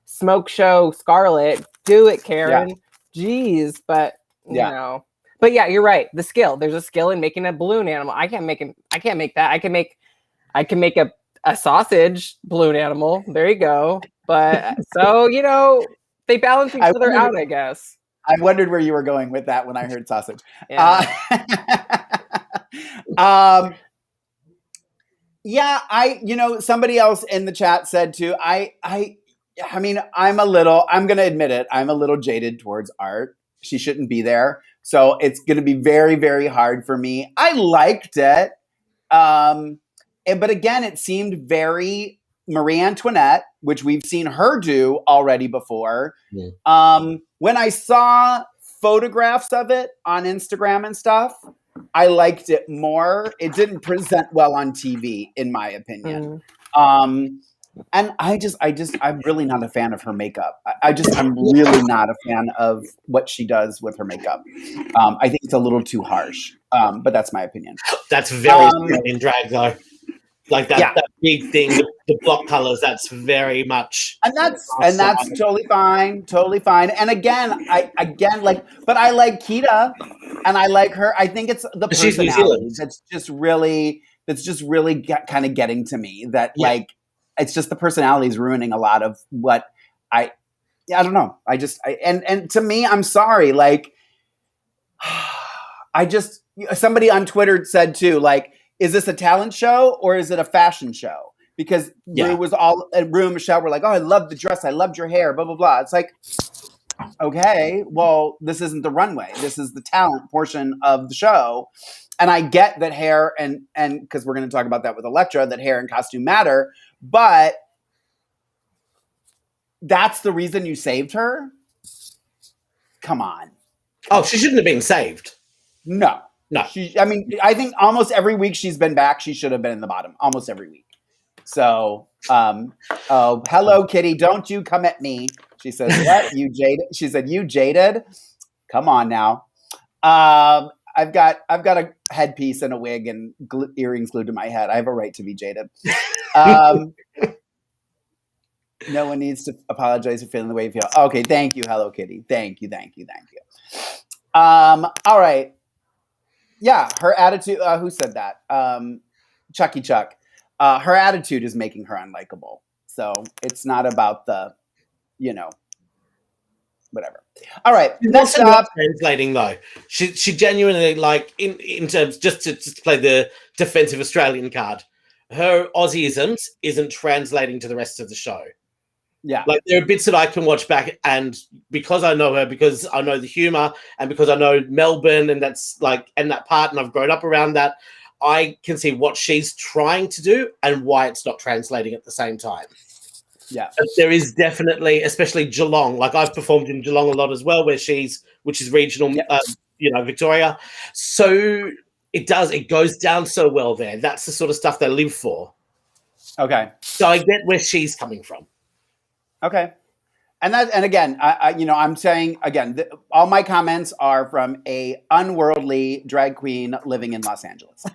Speaker 3: smoke show Scarlet. Do it, Karen. Jeez, but you know. But yeah, you're right. The skill. There's a skill in making a balloon animal. I can't make that. I can make a a sausage balloon animal. There you go. But so, they balance each other out, I guess.
Speaker 1: I wondered where you were going with that when I heard sausage.
Speaker 3: Yeah.
Speaker 1: Yeah, somebody else in the chat said too, I mean, I'm going to admit it. I'm a little jaded towards art. She shouldn't be there. So it's going to be very, very hard for me. I liked it. But again, it seemed very Marie Antoinette, which we've seen her do already before. Yeah. When I saw photographs of it on Instagram and stuff, I liked it more. It didn't present well on TV, in my opinion. And I'm really not a fan of her makeup. I'm really not a fan of what she does with her makeup. I think it's a little too harsh, but that's my opinion.
Speaker 2: That's very in drag, though. Like that big thing, the block colors. That's very much,
Speaker 1: and that's totally fine. And again, but I like Kita, and I like her. I think it's the personality that's just really kind of getting to me. That it's just the personality is ruining a lot of what I don't know. And to me, I'm sorry. Like, somebody on Twitter said too, like, is this a talent show or is it a fashion show? Because Rue and Michelle were like, oh, I love the dress. I loved your hair, blah, blah, blah. It's like, okay, well, this isn't the runway. This is the talent portion of the show. And I get that hair and because we're going to talk about that with Elektra, that hair and costume matter, but that's the reason you saved her? Come on.
Speaker 2: Oh, she shouldn't have been saved.
Speaker 1: No. I think almost every week she's been back, she should have been in the bottom. Almost every week. So, hello, Kitty. Don't you come at me. She says, what? You jaded? She said, you jaded? Come on now. I've got a headpiece and a wig and earrings glued to my head. I have a right to be jaded. No one needs to apologize for feeling the way you feel. Okay, thank you, Hello Kitty. Thank you. All right. Yeah, her attitude. Who said that? Chucky Chuck. Her attitude is making her unlikable. So it's not about the, whatever. All right.
Speaker 2: Next up, translating though. She genuinely, like, in terms, just to play the defensive Australian card, her Aussieism isn't translating to the rest of the show.
Speaker 1: Yeah.
Speaker 2: Like, there are bits that I can watch back, and because I know her, because I know the humor, and because I know Melbourne, and that's like, and that part, and I've grown up around that, I can see what she's trying to do and why it's not translating at the same time.
Speaker 1: Yeah.
Speaker 2: But there is definitely, especially Geelong, like I've performed in Geelong a lot as well, which is regional, Victoria. So it goes down so well there. That's the sort of stuff they live for.
Speaker 1: Okay.
Speaker 2: So I get where she's coming from.
Speaker 1: Okay. And again, I'm saying again, all my comments are from a unworldly drag queen living in Los Angeles.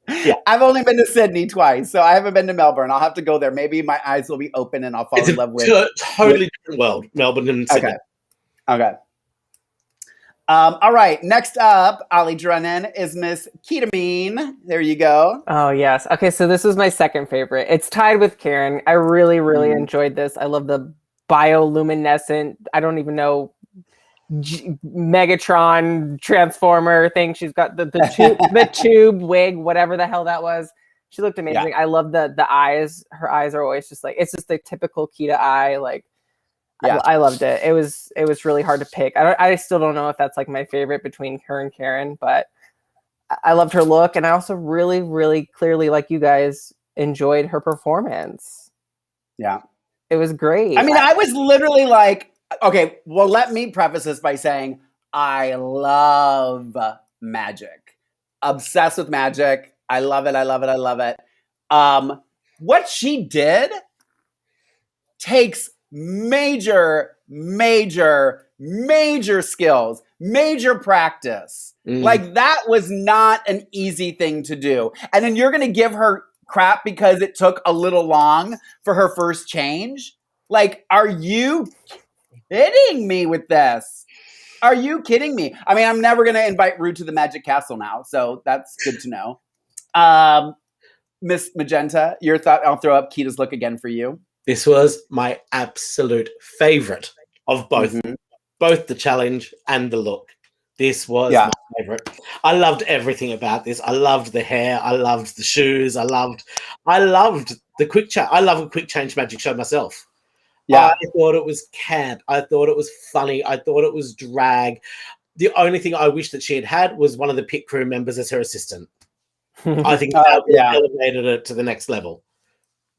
Speaker 1: Yeah. I've only been to Sydney twice, so I haven't been to Melbourne. I'll have to go there. Maybe my eyes will be open and I'll fall in love with
Speaker 2: It's a totally different world, Melbourne and Sydney.
Speaker 1: Okay. All right. Next up, Ollie Drennan is Miss Ketamine. There you go.
Speaker 3: Oh, yes. Okay, so this was my second favorite. It's tied with Karen. I really, really enjoyed this. I love the bioluminescent, I don't even know, Megatron Transformer thing. She's got the tube wig, whatever the hell that was. She looked amazing. Yeah. I love the eyes. Her eyes are always just like, it's just the typical Kita eye. Like, yeah. I loved it. It was really hard to pick. I still don't know if that's like my favorite between her and Karen, but I loved her look. And I also really, really clearly, like you guys, enjoyed her performance.
Speaker 1: Yeah.
Speaker 3: It was great.
Speaker 1: I mean, I was literally like, okay, well, let me preface this by saying I love magic. Obsessed with magic. I love it. What she did takes major skills, major practice. Like, that was not an easy thing to do. And then you're going to give her crap because it took a little long for her first change? Like, are you kidding me with this? Are you kidding me? I mean, I'm never going to invite Rue to the Magic Castle now, so that's good to know. Miss Magenta, your thought. I'll throw up Kita's look again for you.
Speaker 2: This was my absolute favorite of both, both the challenge and the look. This was my favorite. I loved everything about this. I loved the hair. I loved the shoes. I loved the quick change. I love a quick change magic show myself. Yeah. I thought it was camp. I thought it was funny. I thought it was drag. The only thing I wish that she had was one of the pit crew members as her assistant. I think that elevated it to the next level.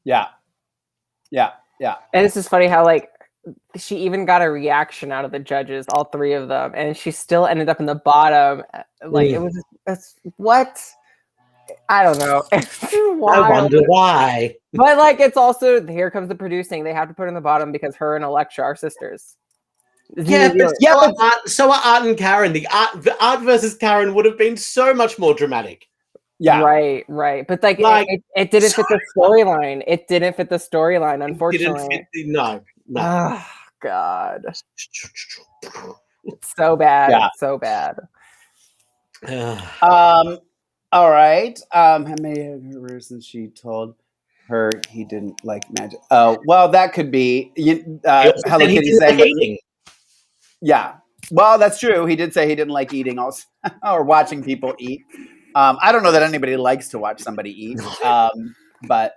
Speaker 1: Yeah.
Speaker 3: And this is funny how she even got a reaction out of the judges, all three of them, and she still ended up in the bottom. It was what? I don't know.
Speaker 2: I wonder why.
Speaker 3: But it's also, here comes the producing. They have to put her in the bottom because her and Elektra are sisters.
Speaker 2: So are Art and Karen. The Art versus Karen would have been so much more dramatic.
Speaker 3: Yeah. Right. But it didn't fit the storyline. It didn't fit the storyline, unfortunately.
Speaker 2: No.
Speaker 3: Oh, God. It's so bad. Yeah. It's so bad.
Speaker 1: All right. How many reasons she told her he didn't like magic? Oh, well, that could be. Hello Kitty saying. Yeah. Well, that's true. He did say he didn't like eating also, or watching people eat. I don't know that anybody likes to watch somebody eat, but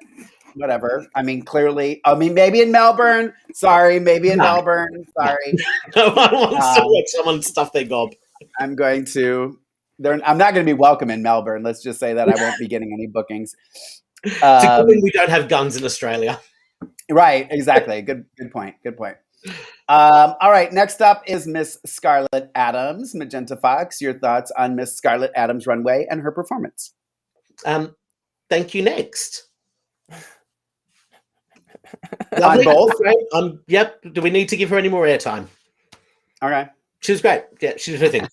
Speaker 1: whatever. I mean, clearly, maybe in Melbourne. Sorry, maybe in Melbourne. Sorry.
Speaker 2: No one wants to watch someone stuff their gob.
Speaker 1: I'm not going to be welcome in Melbourne. Let's just say that I won't be getting any bookings.
Speaker 2: We don't have guns in Australia.
Speaker 1: Right, exactly. Good point. All right, next up is Miss Scarlett Adams. Magenta Fox, your thoughts on Miss Scarlett Adams' runway and her performance?
Speaker 2: Thank you, next.
Speaker 1: On both?
Speaker 2: Yep. Do we need to give her any more airtime?
Speaker 1: Okay.
Speaker 2: She was great. Yeah, she did her thing.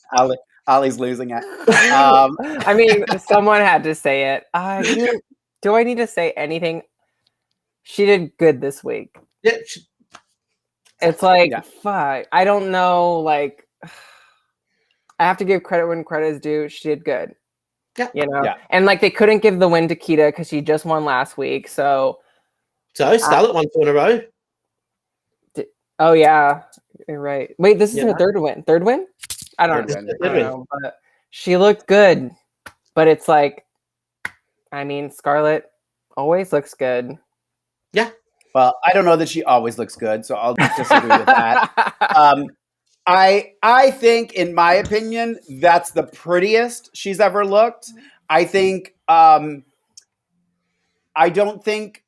Speaker 1: Ollie's losing it.
Speaker 3: I mean, someone had to say it. Do I need to say anything? She did good this week.
Speaker 2: Yeah.
Speaker 3: It's fuck. I don't know. I have to give credit when credit is due. She did good.
Speaker 2: Yeah.
Speaker 3: And they couldn't give the win to Kita because she just won last week. So
Speaker 2: Scarlett won 2 in a row.
Speaker 3: Oh yeah, you're right. Wait, this is her third win. Third win? I don't know. But she looked good. But it's Scarlett always looks good.
Speaker 2: Yeah.
Speaker 1: Well, I don't know that she always looks good, so I'll disagree with that. I think, in my opinion, that's the prettiest she's ever looked. I think I don't think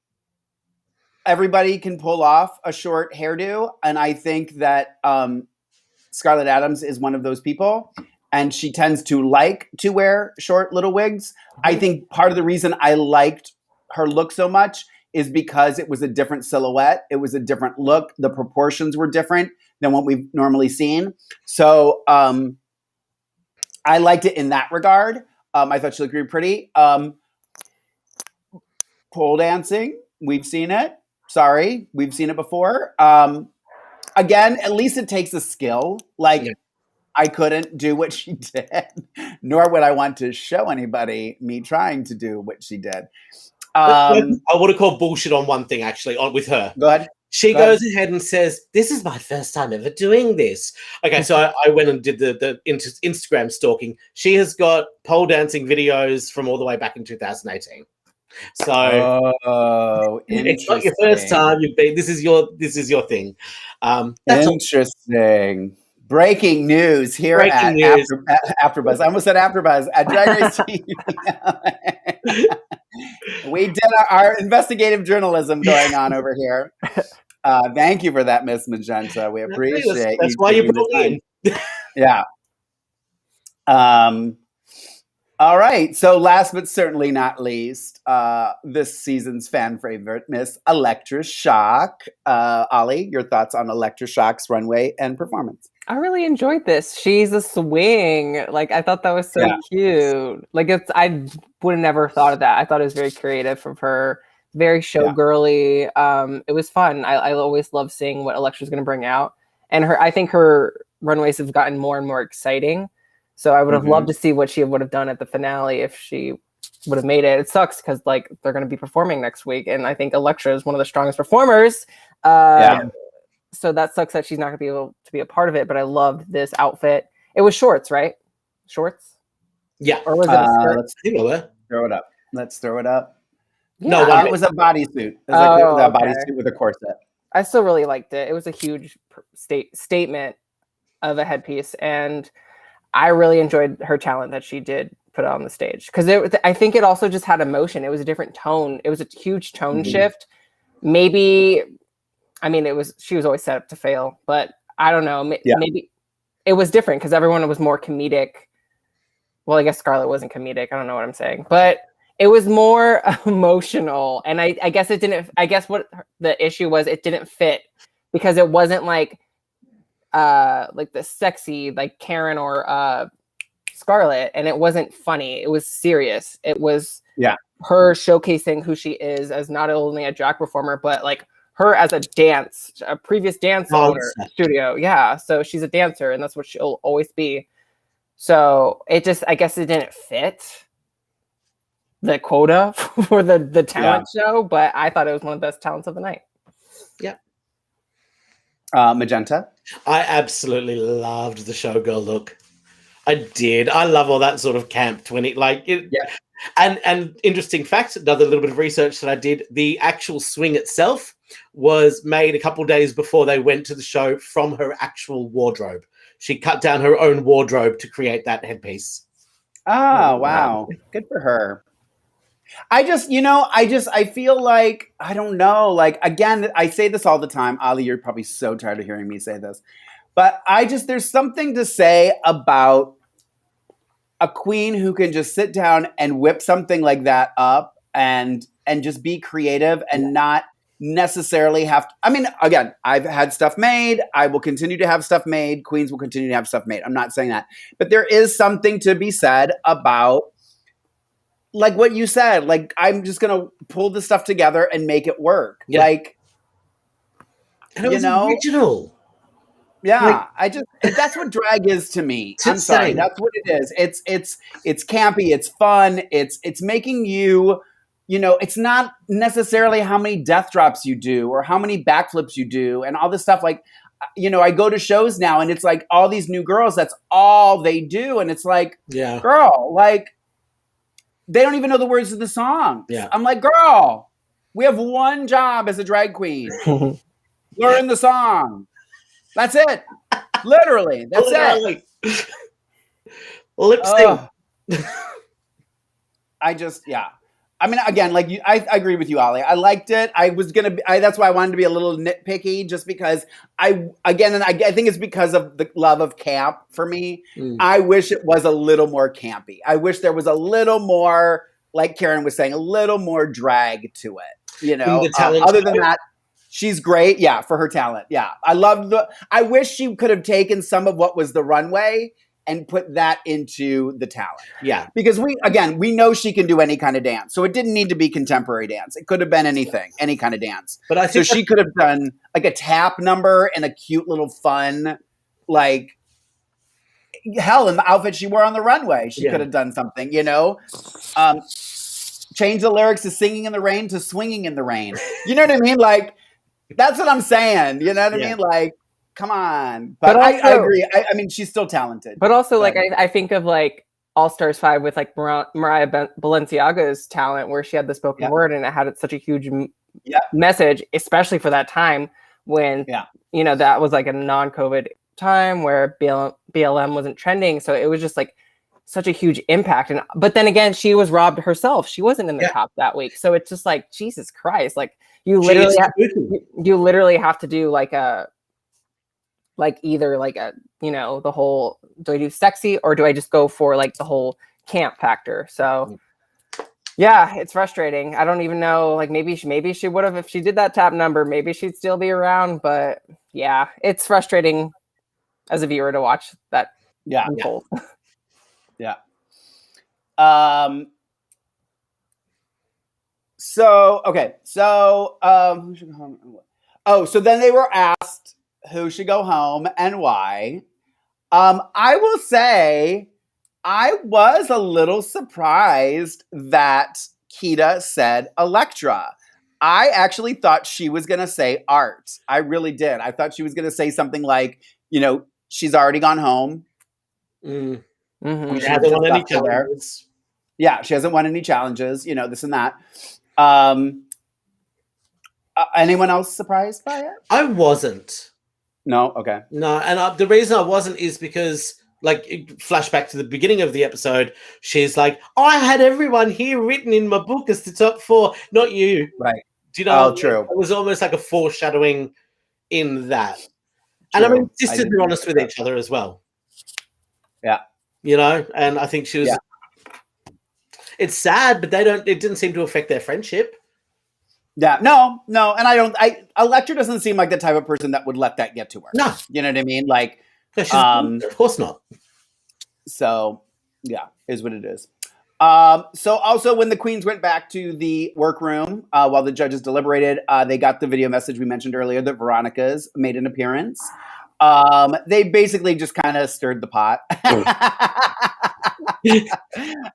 Speaker 1: everybody can pull off a short hairdo, and I think that Scarlett Adams is one of those people, and she tends to like to wear short little wigs. I think part of the reason I liked her look so much is because it was a different silhouette. It was a different look. The proportions were different than what we've normally seen. So I liked it in that regard. I thought she looked really pretty. Pole dancing, we've seen it. Sorry, we've seen it before. Again, at least it takes a skill. I couldn't do what she did, nor would I want to show anybody me trying to do what she did.
Speaker 2: I want to call bullshit on one thing, actually, with her.
Speaker 1: Go ahead.
Speaker 2: She goes ahead and says, "This is my first time ever doing this." Okay, so I went and did the Instagram stalking. She has got pole dancing videos from all the way back in 2018. So it's not your first time. This is your thing.
Speaker 1: That's interesting. Breaking news here at Afterbuzz. I almost said Afterbuzz at Drag Race TV. We did our investigative journalism going on over here. Thank you for that, Miss Magenta. We appreciate
Speaker 2: that's why you brought me in.
Speaker 1: Yeah. All right. So last but certainly not least, this season's fan favorite, Miss Elektra Shock. Ollie, your thoughts on Elektra Shock's runway and performance?
Speaker 3: I really enjoyed this. She's a swing. I thought that was so cute. I would have never thought of that. I thought it was very creative from her. Very showgirly. It was fun. I always love seeing what Elektra's going to bring out. And I think her runways have gotten more and more exciting. So I would have loved to see what she would have done at the finale if she would have made it. It sucks because like they're going to be performing next week, and I think Elektra is one of the strongest performers. So that sucks that she's not going to be able to be a part of it. But I loved this outfit. It was shorts, right? Shorts.
Speaker 2: Yeah.
Speaker 3: Or was it a skirt?
Speaker 2: Let's throw it up.
Speaker 1: Let's throw it up.
Speaker 3: Yeah.
Speaker 1: No, it was a bodysuit. It was a bodysuit with a corset.
Speaker 3: I still really liked it. It was a huge statement of a headpiece, and I really enjoyed her talent that she did put on the stage because I think it also just had emotion. It was a different tone. It was a huge tone shift. Maybe, I mean, she was always set up to fail, but I don't know. Maybe it was different because everyone was more comedic. Well, I guess Scarlett wasn't comedic. I don't know what I'm saying, but it was more emotional. And I guess it didn't, I guess what the issue was, it didn't fit because it wasn't like the sexy, like Karen or Scarlett, and it wasn't funny. It was serious. It was her showcasing who she is as not only a drag performer, but like her as a previous dance owner studio. Yeah. So she's a dancer and that's what she'll always be. So I guess it didn't fit the quota for the talent show, but I thought it was one of the best talents of the night.
Speaker 2: Yeah.
Speaker 1: Magenta.
Speaker 2: I absolutely loved the showgirl look. I did. I love all that sort of camp 20, like it. Yeah. And interesting fact, another little bit of research that I did, the actual swing itself was made a couple days before they went to the show from her actual wardrobe. She cut down her own wardrobe to create that headpiece.
Speaker 1: Oh, wow. Good for her. I feel like, I don't know, like, again, I say this all the time. Ollie, you're probably so tired of hearing me say this. But there's something to say about a queen who can just sit down and whip something like that up and just be creative and not necessarily have to. I mean, again, I've had stuff made. I will continue to have stuff made. Queens will continue to have stuff made. I'm not saying that. But there is something to be said about, like what you said, like, I'm just going to pull this stuff together and make it work. Yeah. Like,
Speaker 2: and it was original.
Speaker 1: Yeah, like, that's what drag is to me. I'm sorry, that's what it is. It's campy, it's fun, it's making you, it's not necessarily how many death drops you do or how many backflips you do and all this stuff. Like, I go to shows now and it's like all these new girls, that's all they do. And it's like, girl, like, they don't even know the words of the song. Yeah. I'm like, girl, we have one job as a drag queen. Learn the song. That's it. Literally. That's it.
Speaker 2: Lip sync.
Speaker 1: I mean, again, like I agree with you, Ollie. I liked it. That's why I wanted to be a little nitpicky, just because I think it's because of the love of camp for me. I wish it was a little more campy. I wish there was a little more, like Karen was saying, a little more drag to it. Other than that, she's great. Yeah, for her talent. Yeah. I wish she could have taken some of what was the runway and put that into the talent.
Speaker 2: Yeah.
Speaker 1: Because we know she can do any kind of dance. So it didn't need to be contemporary dance. It could have been anything, any kind of dance.
Speaker 2: But I think
Speaker 1: she could have done like a tap number and a cute little fun, like, hell, in the outfit she wore on the runway, she could have done something, change the lyrics to singing in the rain to swinging in the rain. You know what I mean? Like, that's what I'm saying. You know what I mean? Like, come on. But also, I agree. I mean, she's still talented.
Speaker 3: But also, like, I think of, like, All Stars 5 with, like, Mariah Balenciaga's talent, where she had the spoken word, and it had such a huge message, especially for that time when, that was, like, a non-COVID time where BLM wasn't trending. So it was just, like, such a huge impact. But then again, she was robbed herself. She wasn't in the top that week. So it's just like, Jesus Christ. Like, you literally have to do like either the whole, do I do sexy or do I just go for like the whole camp factor? So yeah, it's frustrating. I don't even know, like maybe she would have, if she did that tap number, maybe she'd still be around, but yeah, it's frustrating as a viewer to watch that unfold.
Speaker 1: Yeah. So who should go home? Oh, so then they were asked who should go home and why. I will say I was a little surprised that Keita said Elektra. I actually thought she was going to say Art. I really did. I thought she was going to say something like, she's already gone home.
Speaker 2: Mm.
Speaker 3: Mm-hmm.
Speaker 2: She hasn't won any challenges.
Speaker 1: Yeah, she hasn't won any challenges, this and that. Anyone else surprised by it?
Speaker 2: I wasn't.
Speaker 1: No? Okay.
Speaker 2: No, and the reason I wasn't is because, flashback to the beginning of the episode, she's like, I had everyone here written in my book as the top 4, not you.
Speaker 1: Right.
Speaker 2: Do you know?
Speaker 1: True.
Speaker 2: It was almost like a foreshadowing in that.
Speaker 1: True.
Speaker 2: And I mean, sisters are honest with each other as well.
Speaker 1: Yeah.
Speaker 2: And I think she was... Yeah. It's sad, but it didn't seem to affect their friendship.
Speaker 1: Yeah, no, and Elektra doesn't seem like the type of person that would let that get to her.
Speaker 2: No.
Speaker 1: You know what I mean? Like,
Speaker 2: of course not.
Speaker 1: So, yeah, is what it is. So also when the queens went back to the workroom while the judges deliberated, they got the video message we mentioned earlier that Veronica's made an appearance. They basically just kind of stirred the pot. They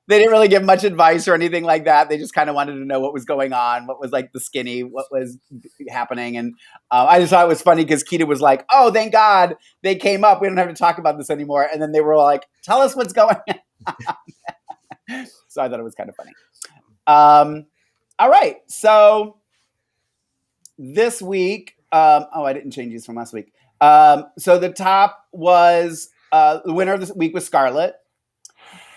Speaker 1: didn't really give much advice or anything like that. They just kind of wanted to know what was going on, what was like the skinny, what was happening. And I just thought it was funny because Keita was like, oh, thank God they came up. We don't have to talk about this anymore. And then they were like, tell us what's going on. So I thought it was kind of funny. All right. So this week, I didn't change these from last week. So the top was the winner of this week was Scarlett.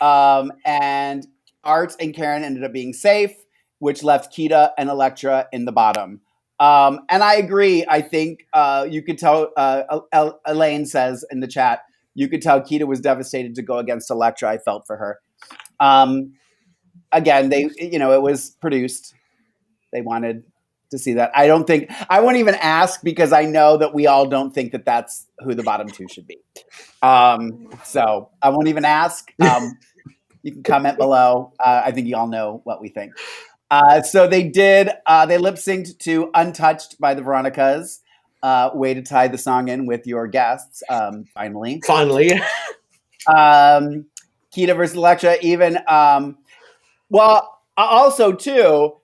Speaker 1: And Art and Karen ended up being safe, which left Keita and Elektra in the bottom. And I agree. I think you could tell, Elaine says in the chat, you could tell Keita was devastated to go against Elektra. I felt for her. Again, it was produced. They wanted to see that. I won't even ask because I know that we all don't think that that's who the bottom 2 should be. So I won't even ask. You can comment below. I think you all know what we think. So they did. They lip synced to "Untouched" by the Veronicas. Way to tie the song in with your guests. Finally. Keita versus Elektra. Even. Also too,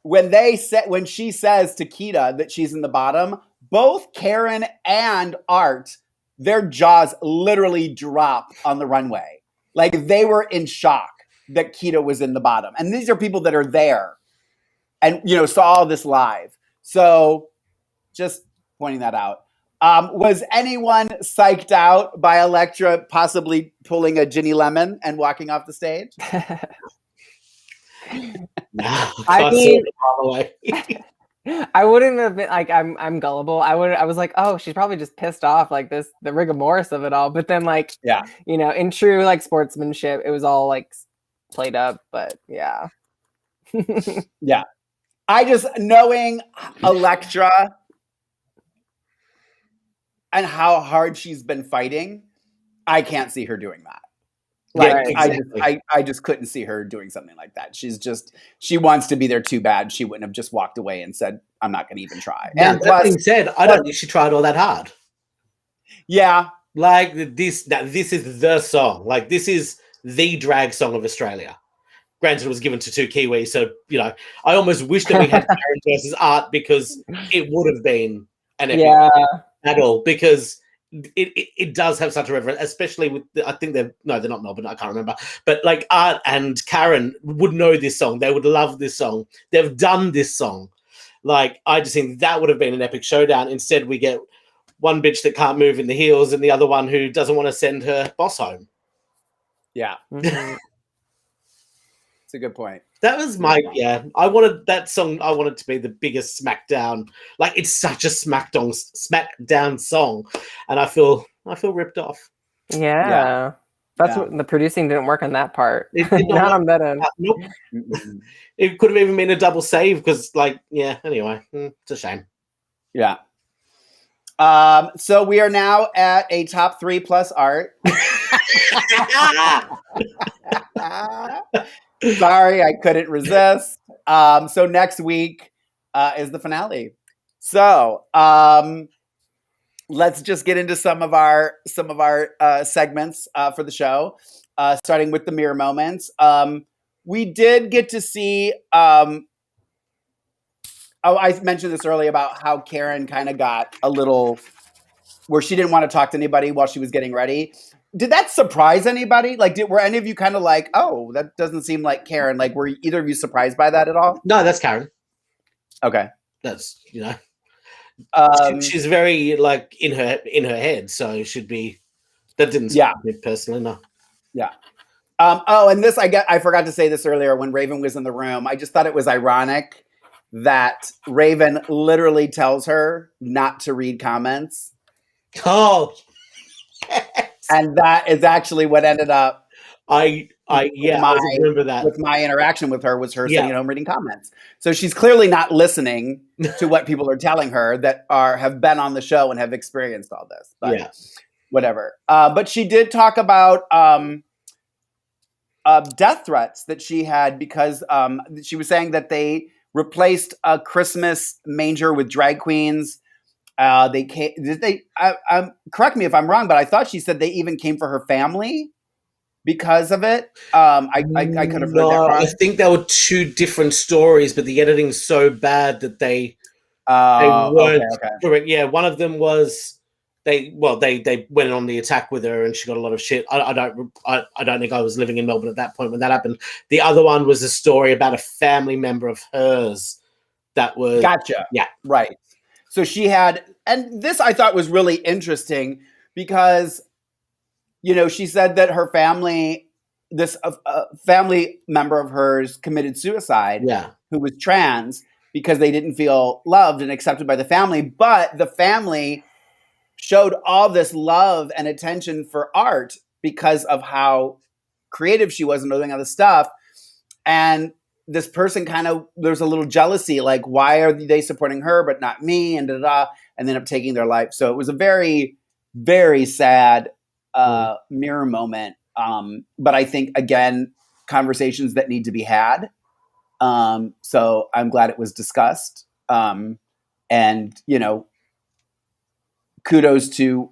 Speaker 1: when she says to Keita that she's in the bottom, both Karen and Art, their jaws literally drop on the runway. Like they were in shock that Keita was in the bottom. And these are people that are there and, saw all this live. So just pointing that out. Was anyone psyched out by Elektra possibly pulling a Ginny Lemon and walking off the stage?
Speaker 2: No,
Speaker 3: I mean, I wouldn't have been like, I'm gullible. I was like, oh, she's probably just pissed off, like the rigor mortis of it all. But then in true like sportsmanship, it was all like played up. But yeah.
Speaker 1: Yeah. I just, knowing Elektra and how hard she's been fighting, I can't see her doing that. Like, yeah, exactly. I just couldn't see her doing something like that. She wants to be there too bad. She wouldn't have just walked away and said, I'm not going to even try.
Speaker 2: Now, and that being said, I don't think she tried all that hard.
Speaker 1: Yeah.
Speaker 2: Like this is the song. Like this is the drag song of Australia. Granted, it was given to 2 Kiwis. So, I almost wish that we had Karen versus Art because it would have been an epic battle because it does have such a reverence, especially with I think they're not Melbourne, I can't remember, but like Art and Karen would know this song. They would love this song. They've done this song. Like I just think that would have been an epic showdown. Instead, we get one bitch that can't move in the heels and the other one who doesn't want to send her boss home.
Speaker 1: Yeah. Mm-hmm. It's a good point.
Speaker 2: That was I wanted that song. I wanted to be the biggest SmackDown. Like it's such a SmackDown song, and I feel ripped off.
Speaker 3: Yeah. That's what the producing didn't work on that part. Not on that end.
Speaker 2: Nope. It could have even been a double save because, anyway, it's a shame.
Speaker 1: Yeah. So we are now at a top 3 plus Art. Sorry, I couldn't resist. So next week is the finale. So let's just get into some of our segments for the show. starting with the mirror moments. We did get to see, I mentioned this earlier about how Karen kind of got a little, where she didn't want to talk to anybody while she was getting ready. Did that surprise anybody? Like, were any of you kind of like, oh, that doesn't seem like Karen? Like, were either of you surprised by that at all?
Speaker 2: No, that's Karen.
Speaker 1: Okay.
Speaker 2: That's, she's very like in her head, so it should be. That didn't surprise me personally, no.
Speaker 1: Yeah. And this, I forgot to say this earlier when Raven was in the room. I just thought it was ironic that Raven literally tells her not to read comments.
Speaker 2: Oh,
Speaker 1: and that is actually what ended up.
Speaker 2: I remember that.
Speaker 1: With my interaction with her was her sitting at home reading comments. So she's clearly not listening to what people are telling her that have been on the show and have experienced all this. But whatever. But she did talk about death threats that she had because she was saying that they replaced a Christmas manger with drag queens. Correct me if I'm wrong, but I thought she said they even came for her family because of it. I could have heard that wrong.
Speaker 2: I think there were two different stories, but the editing's so bad that they weren't correct. Yeah, one of them was they went on the attack with her and she got a lot of shit. I don't think I was living in Melbourne at that point when that happened. The other one was a story about a family member of hers that was
Speaker 1: gotcha.
Speaker 2: Yeah,
Speaker 1: right. So she had, and this I thought was really interesting because, she said that her family, this family member of hers committed suicide, who was trans, because they didn't feel loved and accepted by the family. But the family showed all this love and attention for art because of how creative she was and doing other stuff. And this person there's a little jealousy, like, why are they supporting her but not me, and and end up taking their life. So it was a very, very sad mirror moment. But I think, again, conversations that need to be had. So I'm glad it was discussed. And, kudos to,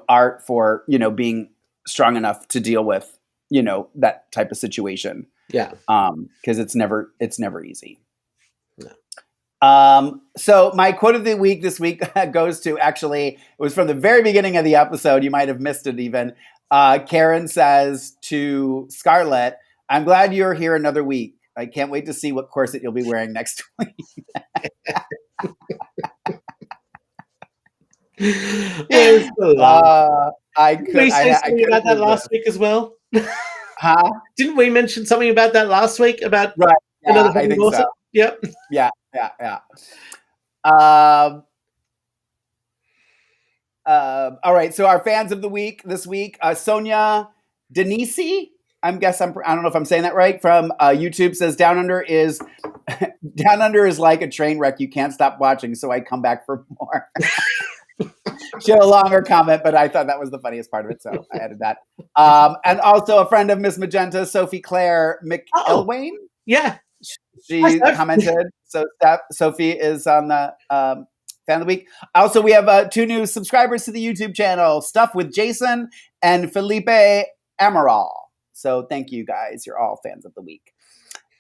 Speaker 1: art for, being strong enough to deal with, that type of situation.
Speaker 2: Yeah.
Speaker 1: Because it's never easy. No. So my quote of the week this week goes to, actually, it was from the very beginning of the episode. You might have missed it even. Karen says to Scarlett, "I'm glad you're here another week. I can't wait to see what corset you'll be wearing next week."
Speaker 2: I could. We say something about that last week as well.
Speaker 1: Huh?
Speaker 2: Didn't we mention something about that last week about
Speaker 1: another I think corset? So.
Speaker 2: Yep.
Speaker 1: Yeah. All right. So our fans of the week this week, Sonia Denisi. I don't know if I'm saying that right. From YouTube says Down Under is like a train wreck. You can't stop watching, so I come back for more. She had a longer comment, but I thought that was the funniest part of it, so I added that. And also a friend of Miss Magenta, Sophie Claire McElwain.
Speaker 2: Yeah.
Speaker 1: She commented. So Sophie is on the fan of the week. Also, we have 2 new subscribers to the YouTube channel, Stuff with Jason and Felipe Amaral. So thank you guys. You're all fans of the week.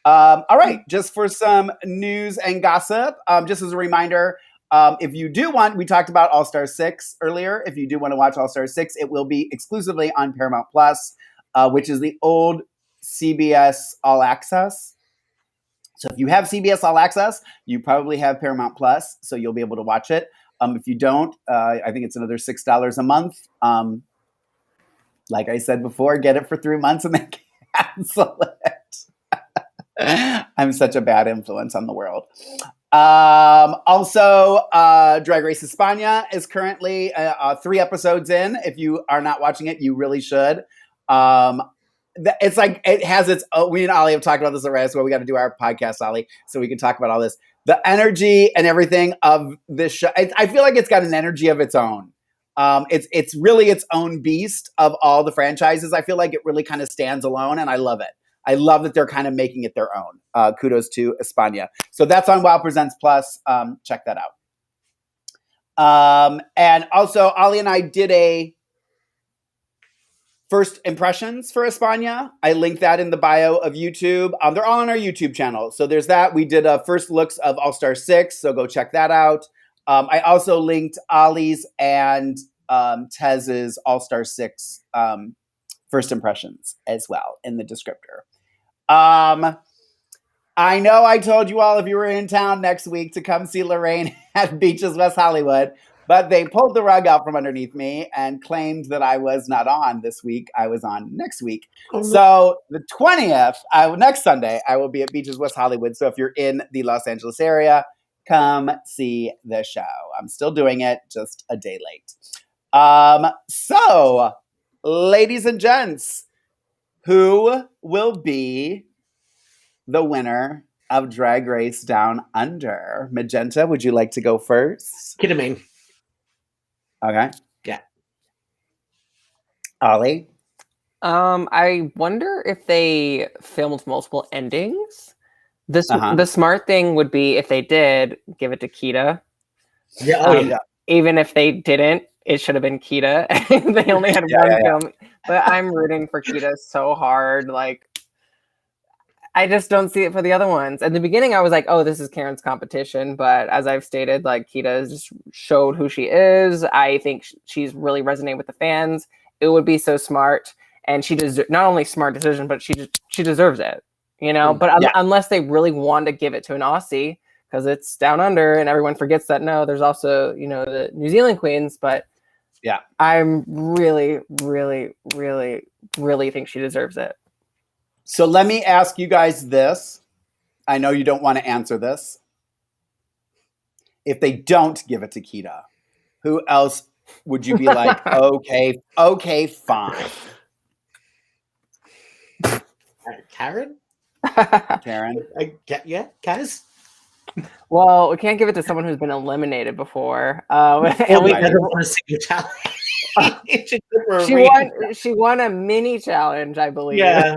Speaker 1: All right. Just for some news and gossip, just as a reminder, if you do want, we talked about All-Star 6 earlier. If you do want to watch All-Star 6, it will be exclusively on Paramount Plus, which is the old CBS All Access. So if you have CBS All Access, you probably have Paramount Plus, so you'll be able to watch it. If you don't, I think it's another $6 a month. Like I said before, get it for 3 months and then cancel it. I'm such a bad influence on the world. Also, Drag Race España is currently 3 episodes in. If you are not watching it, you really should. It's like, it has its own, we and Ollie have talked about this already, so we got to do our podcast, Ollie, so we can talk about all this. The energy and everything of this show, I feel like it's got an energy of its own. It's really its own beast of all the franchises. I feel like it really kind of stands alone, and I love it. I love that they're kind of making it their own. Kudos to España. So that's on Wow Presents Plus. Check that out. And also, Ollie and I did a first impressions for España. I linked that in the bio of YouTube. They're all on our YouTube channel. So there's that. We did a first looks of All Star 6, so go check that out. I also linked Ollie's and Tez's All Star 6 first impressions as well in the descriptor. I know I told you all if you were in town next week to come see Lorayne at Beaches West Hollywood, but they pulled the rug out from underneath me and claimed that I was not on this week. I was on next week. So the 20th, next Sunday, I will be at Beaches West Hollywood. So if you're in the Los Angeles area, come see the show. I'm still doing it, just a day late. So, ladies and gents, who will be the winner of Drag Race Down Under? Magenta, would you like to go first?
Speaker 2: Ketamine.
Speaker 1: Okay.
Speaker 2: Yeah.
Speaker 1: Ollie?
Speaker 3: I wonder if they filmed multiple endings. The smart thing would be if they did, give it to Kita.
Speaker 2: Yeah. Yeah.
Speaker 3: Even if they didn't, it should have been Kita. They only had one film. But I'm rooting for Kita so hard. Like, I just don't see it for the other ones. At the beginning, I was like, oh, this is Karen's competition. But as I've stated, like, Kita just showed who she is. I think she's really resonating with the fans. It would be so smart. And she does not only smart decision, but she deserves it. You know, but unless they really want to give it to an Aussie, because it's Down Under and everyone forgets that, no, there's also, you know, the New Zealand queens. But
Speaker 1: yeah,
Speaker 3: I'm really, really, really, really think she deserves it.
Speaker 1: So let me ask you guys this. I know you don't want to answer this. If they don't give it to Kita, who else would you be like, okay, fine?
Speaker 2: Karen?
Speaker 1: Karen?
Speaker 2: Yeah, Kaz?
Speaker 3: Well, we can't give it to someone who's been eliminated before.
Speaker 2: And we never won a single challenge.
Speaker 3: She won a mini challenge, I believe.
Speaker 2: Yeah.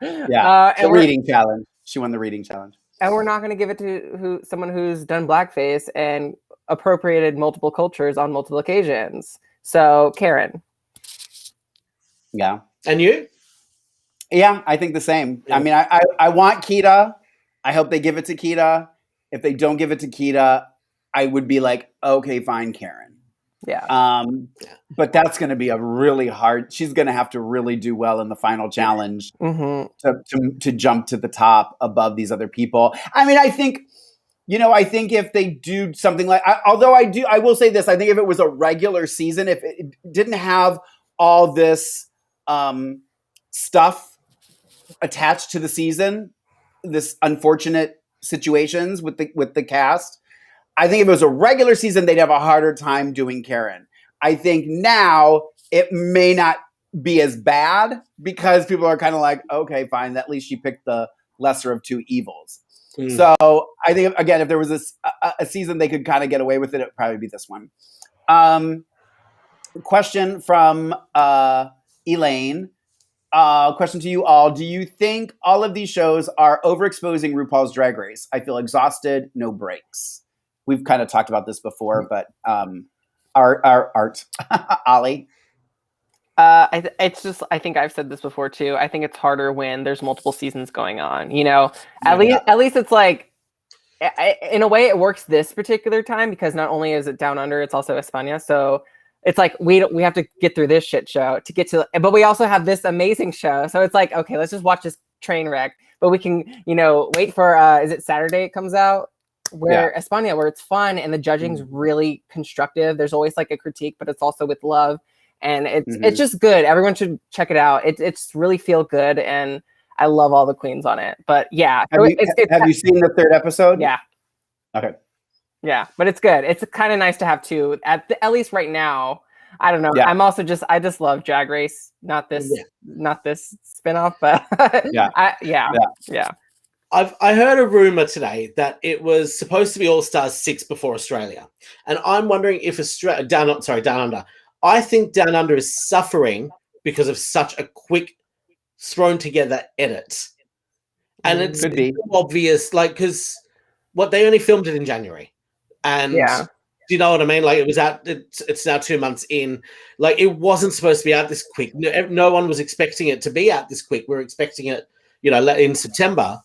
Speaker 1: The reading challenge. She won the reading challenge.
Speaker 3: And we're not going to give it to someone who's done blackface and appropriated multiple cultures on multiple occasions. So, Karen.
Speaker 1: Yeah.
Speaker 2: And you?
Speaker 1: Yeah, I think the same. Yeah. I mean, I want Kita. I hope they give it to Kita. If they don't give it to Kita, I would be like, okay, fine, Karen.
Speaker 3: Yeah.
Speaker 1: But that's going to be a really hard. She's going to have to really do well in the final challenge to jump to the top above these other people. I mean, I think if they do something like, I will say this. I think if it was a regular season, if it didn't have all this stuff attached to the season, this unfortunate situations with the cast, I think if it was a regular season, they'd have a harder time doing Karen. I think now it may not be as bad because people are kind of like, okay, fine, at least she picked the lesser of two evils. So I think, again, if there was a season they could kind of get away with it, it would probably be this one. Question from Elaine. Question to you all. Do you think all of these shows are overexposing RuPaul's Drag Race? I feel exhausted, no breaks. We've kind of talked about this before, but our art, Ollie.
Speaker 3: I think I've said this before too. I think it's harder when there's multiple seasons going on. You know, at least it's like, in a way, it works this particular time because not only is it Down Under, it's also España. So it's like we have to get through this shit show to get to, but we also have this amazing show. So it's like, okay, let's just watch this train wreck. But we can, wait for is it Saturday it comes out? Where España, where it's fun and the judging's really constructive. There's always like a critique, but it's also with love, and it's just good. Everyone should check it out. It's really feel good, and I love all the queens on it. But yeah,
Speaker 1: have you seen the third episode?
Speaker 3: Yeah.
Speaker 1: Okay.
Speaker 3: Yeah, but it's good. It's kind of nice to have two at least right now. I don't know. Yeah. I just love Drag Race. Not this spinoff, but yeah.
Speaker 2: I heard a rumor today that it was supposed to be All Stars 6 before Australia, and I'm wondering if Down Under. I think Down Under is suffering because of such a quick, thrown together edit, and it's obvious, like because they only filmed it in January, and Do you know what I mean? Like, it was out. It's now 2 months in. Like, it wasn't supposed to be out this quick. No one was expecting it to be out this quick. We were expecting it, in September,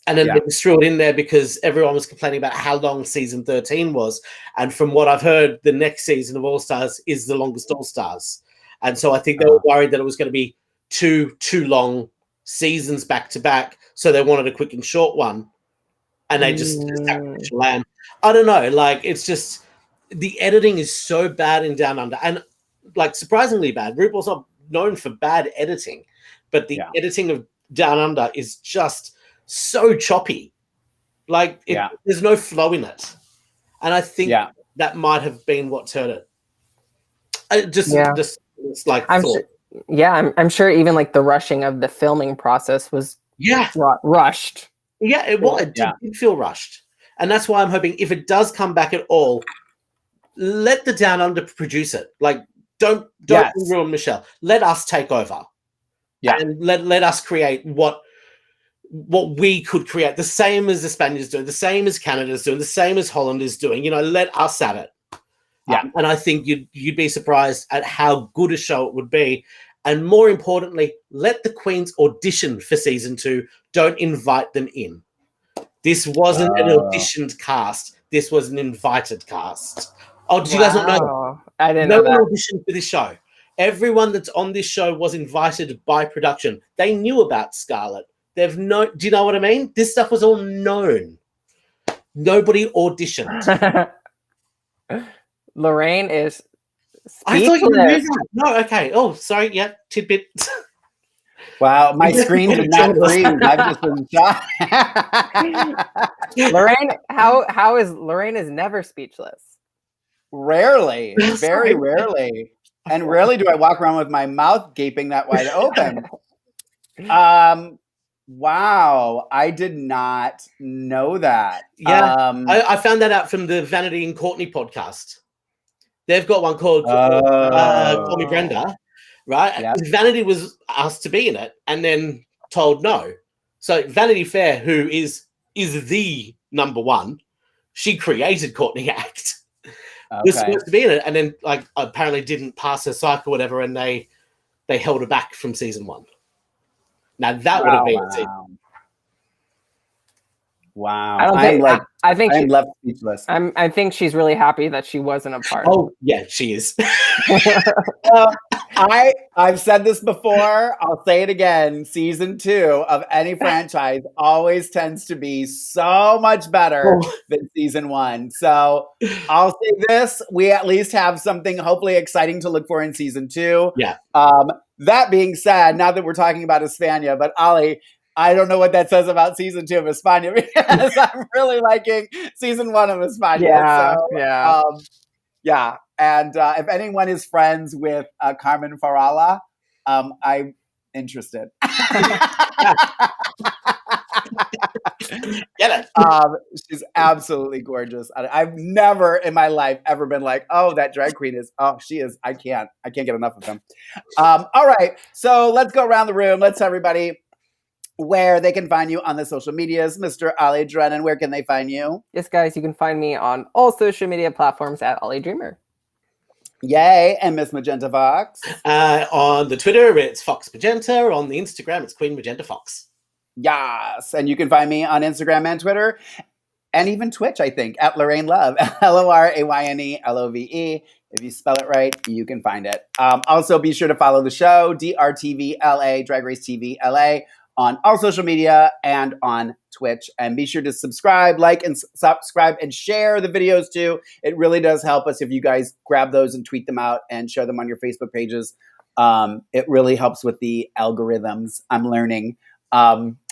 Speaker 2: and then they just threw it in there because everyone was complaining about how long season 13 was. And from what I've heard, the next season of All Stars is the longest All Stars, and so I think they were worried that it was going to be too long seasons back to back. So they wanted a quick and short one, and they just sacrificial lamb. I don't know. Like, it's just. The editing is so bad in Down Under, and like surprisingly bad. RuPaul's not known for bad editing, but the editing of Down Under is just so choppy. Like, there's no flow in it, and I think that might have been what turned it. Just like
Speaker 3: I'm sure even like the rushing of the filming process was rushed.
Speaker 2: Yeah, it did feel rushed, and that's why I'm hoping if it does come back at all. Let the Down Under produce it. Like, don't ruin Michelle. Let us take over. Yeah, and let us create what we could create. The same as the Spaniards doing, the same as Canada's doing, the same as Holland is doing. Let us at it. Yeah, and I think you'd be surprised at how good a show it would be. And more importantly, let the queens audition for season 2. Don't invite them in. This wasn't an auditioned cast. This was an invited cast. Oh, did you guys not know that?
Speaker 3: I didn't know that.
Speaker 2: No one auditioned for this show. Everyone that's on this show was invited by production. They knew about Scarlett. Do you know what I mean? This stuff was all known. Nobody auditioned.
Speaker 3: Lorayne is speechless.
Speaker 2: I thought you knew that. No, okay. Oh, sorry. Yeah, tidbit.
Speaker 1: Wow, my screen did not freeze. I've just been shocked.
Speaker 3: Lorayne, how is Lorayne is never speechless.
Speaker 1: Rarely, very rarely. And rarely do I walk around with my mouth gaping that wide open. Wow, I did not know that.
Speaker 2: Yeah, I found that out from the Vanity and Courtney podcast. They've got one called Call Me Brenda, right? Yep. Vanity was asked to be in it and then told no. So Vanity Fair, who is the number one, she created Courtney Act. Was supposed to be in it, and then like apparently didn't pass her psych or whatever, and they held her back from season 1. Now that would have been season.
Speaker 1: Wow.
Speaker 3: I think
Speaker 1: I'm left speechless.
Speaker 3: I think she's really happy that she wasn't a part.
Speaker 2: Oh yeah, she is.
Speaker 1: I've said this before. I'll say it again. Season 2 of any franchise always tends to be so much better than season 1. So I'll say this: we at least have something hopefully exciting to look for in season 2.
Speaker 2: Yeah.
Speaker 1: That being said, not that we're talking about Hispania, but Ollie, I don't know what that says about season 2 of Hispania because I'm really liking season 1 of Hispania. Yeah. And if anyone is friends with Carmen Farala, I'm interested.
Speaker 2: Get it.
Speaker 1: She's absolutely gorgeous. I've never in my life ever been like, oh, that drag queen is, she is. I can't get enough of them. All right. So let's go around the room. Let's tell everybody where they can find you on the social medias. Mr. Ollie Drennan, where can they find you?
Speaker 3: Yes, guys, you can find me on all social media platforms at Ollie Dreamer.
Speaker 1: Yay. And Miss Magenta Fox?
Speaker 2: On the Twitter, it's Fox Magenta. On the Instagram, it's Queen Magenta Fox.
Speaker 1: Yes. And you can find me on Instagram and Twitter and even Twitch, I think, at Lorayne Love, LORAYNE LOVE. If you spell it right, you can find it. Also, be sure to follow the show, DRTVLA, Drag Race TV LA, on all social media and on Twitch. And be sure to subscribe, like, and subscribe and share the videos too. It really does help us if you guys grab those and tweet them out and share them on your Facebook pages. It really helps with the algorithms. I'm learning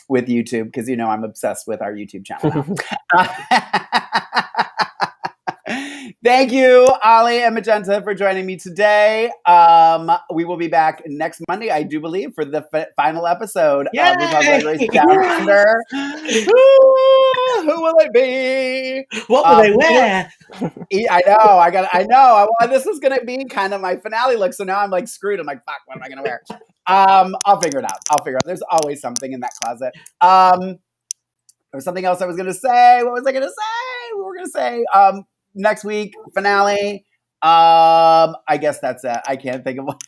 Speaker 1: with YouTube because, you know, I'm obsessed with our YouTube channel now. Thank you, Ollie and Magenta, for joining me today. We will be back next Monday, I do believe, for the final episode of RuPaul's Drag Race Down Under. Who will it be?
Speaker 2: What will they wear?
Speaker 1: I know. This is going to be kind of my finale look, so now I'm like screwed. I'm like, fuck, what am I going to wear? I'll figure it out. There's always something in that closet. There was something else I was going to say. What was I going to say? We were going to say... next week, finale. I guess that's it. I can't think of what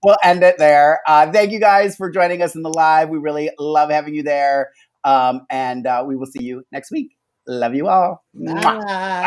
Speaker 1: we'll end it there. Thank you guys for joining us in the live. We really love having you there. And we will see you next week. Love you all.
Speaker 2: Bye.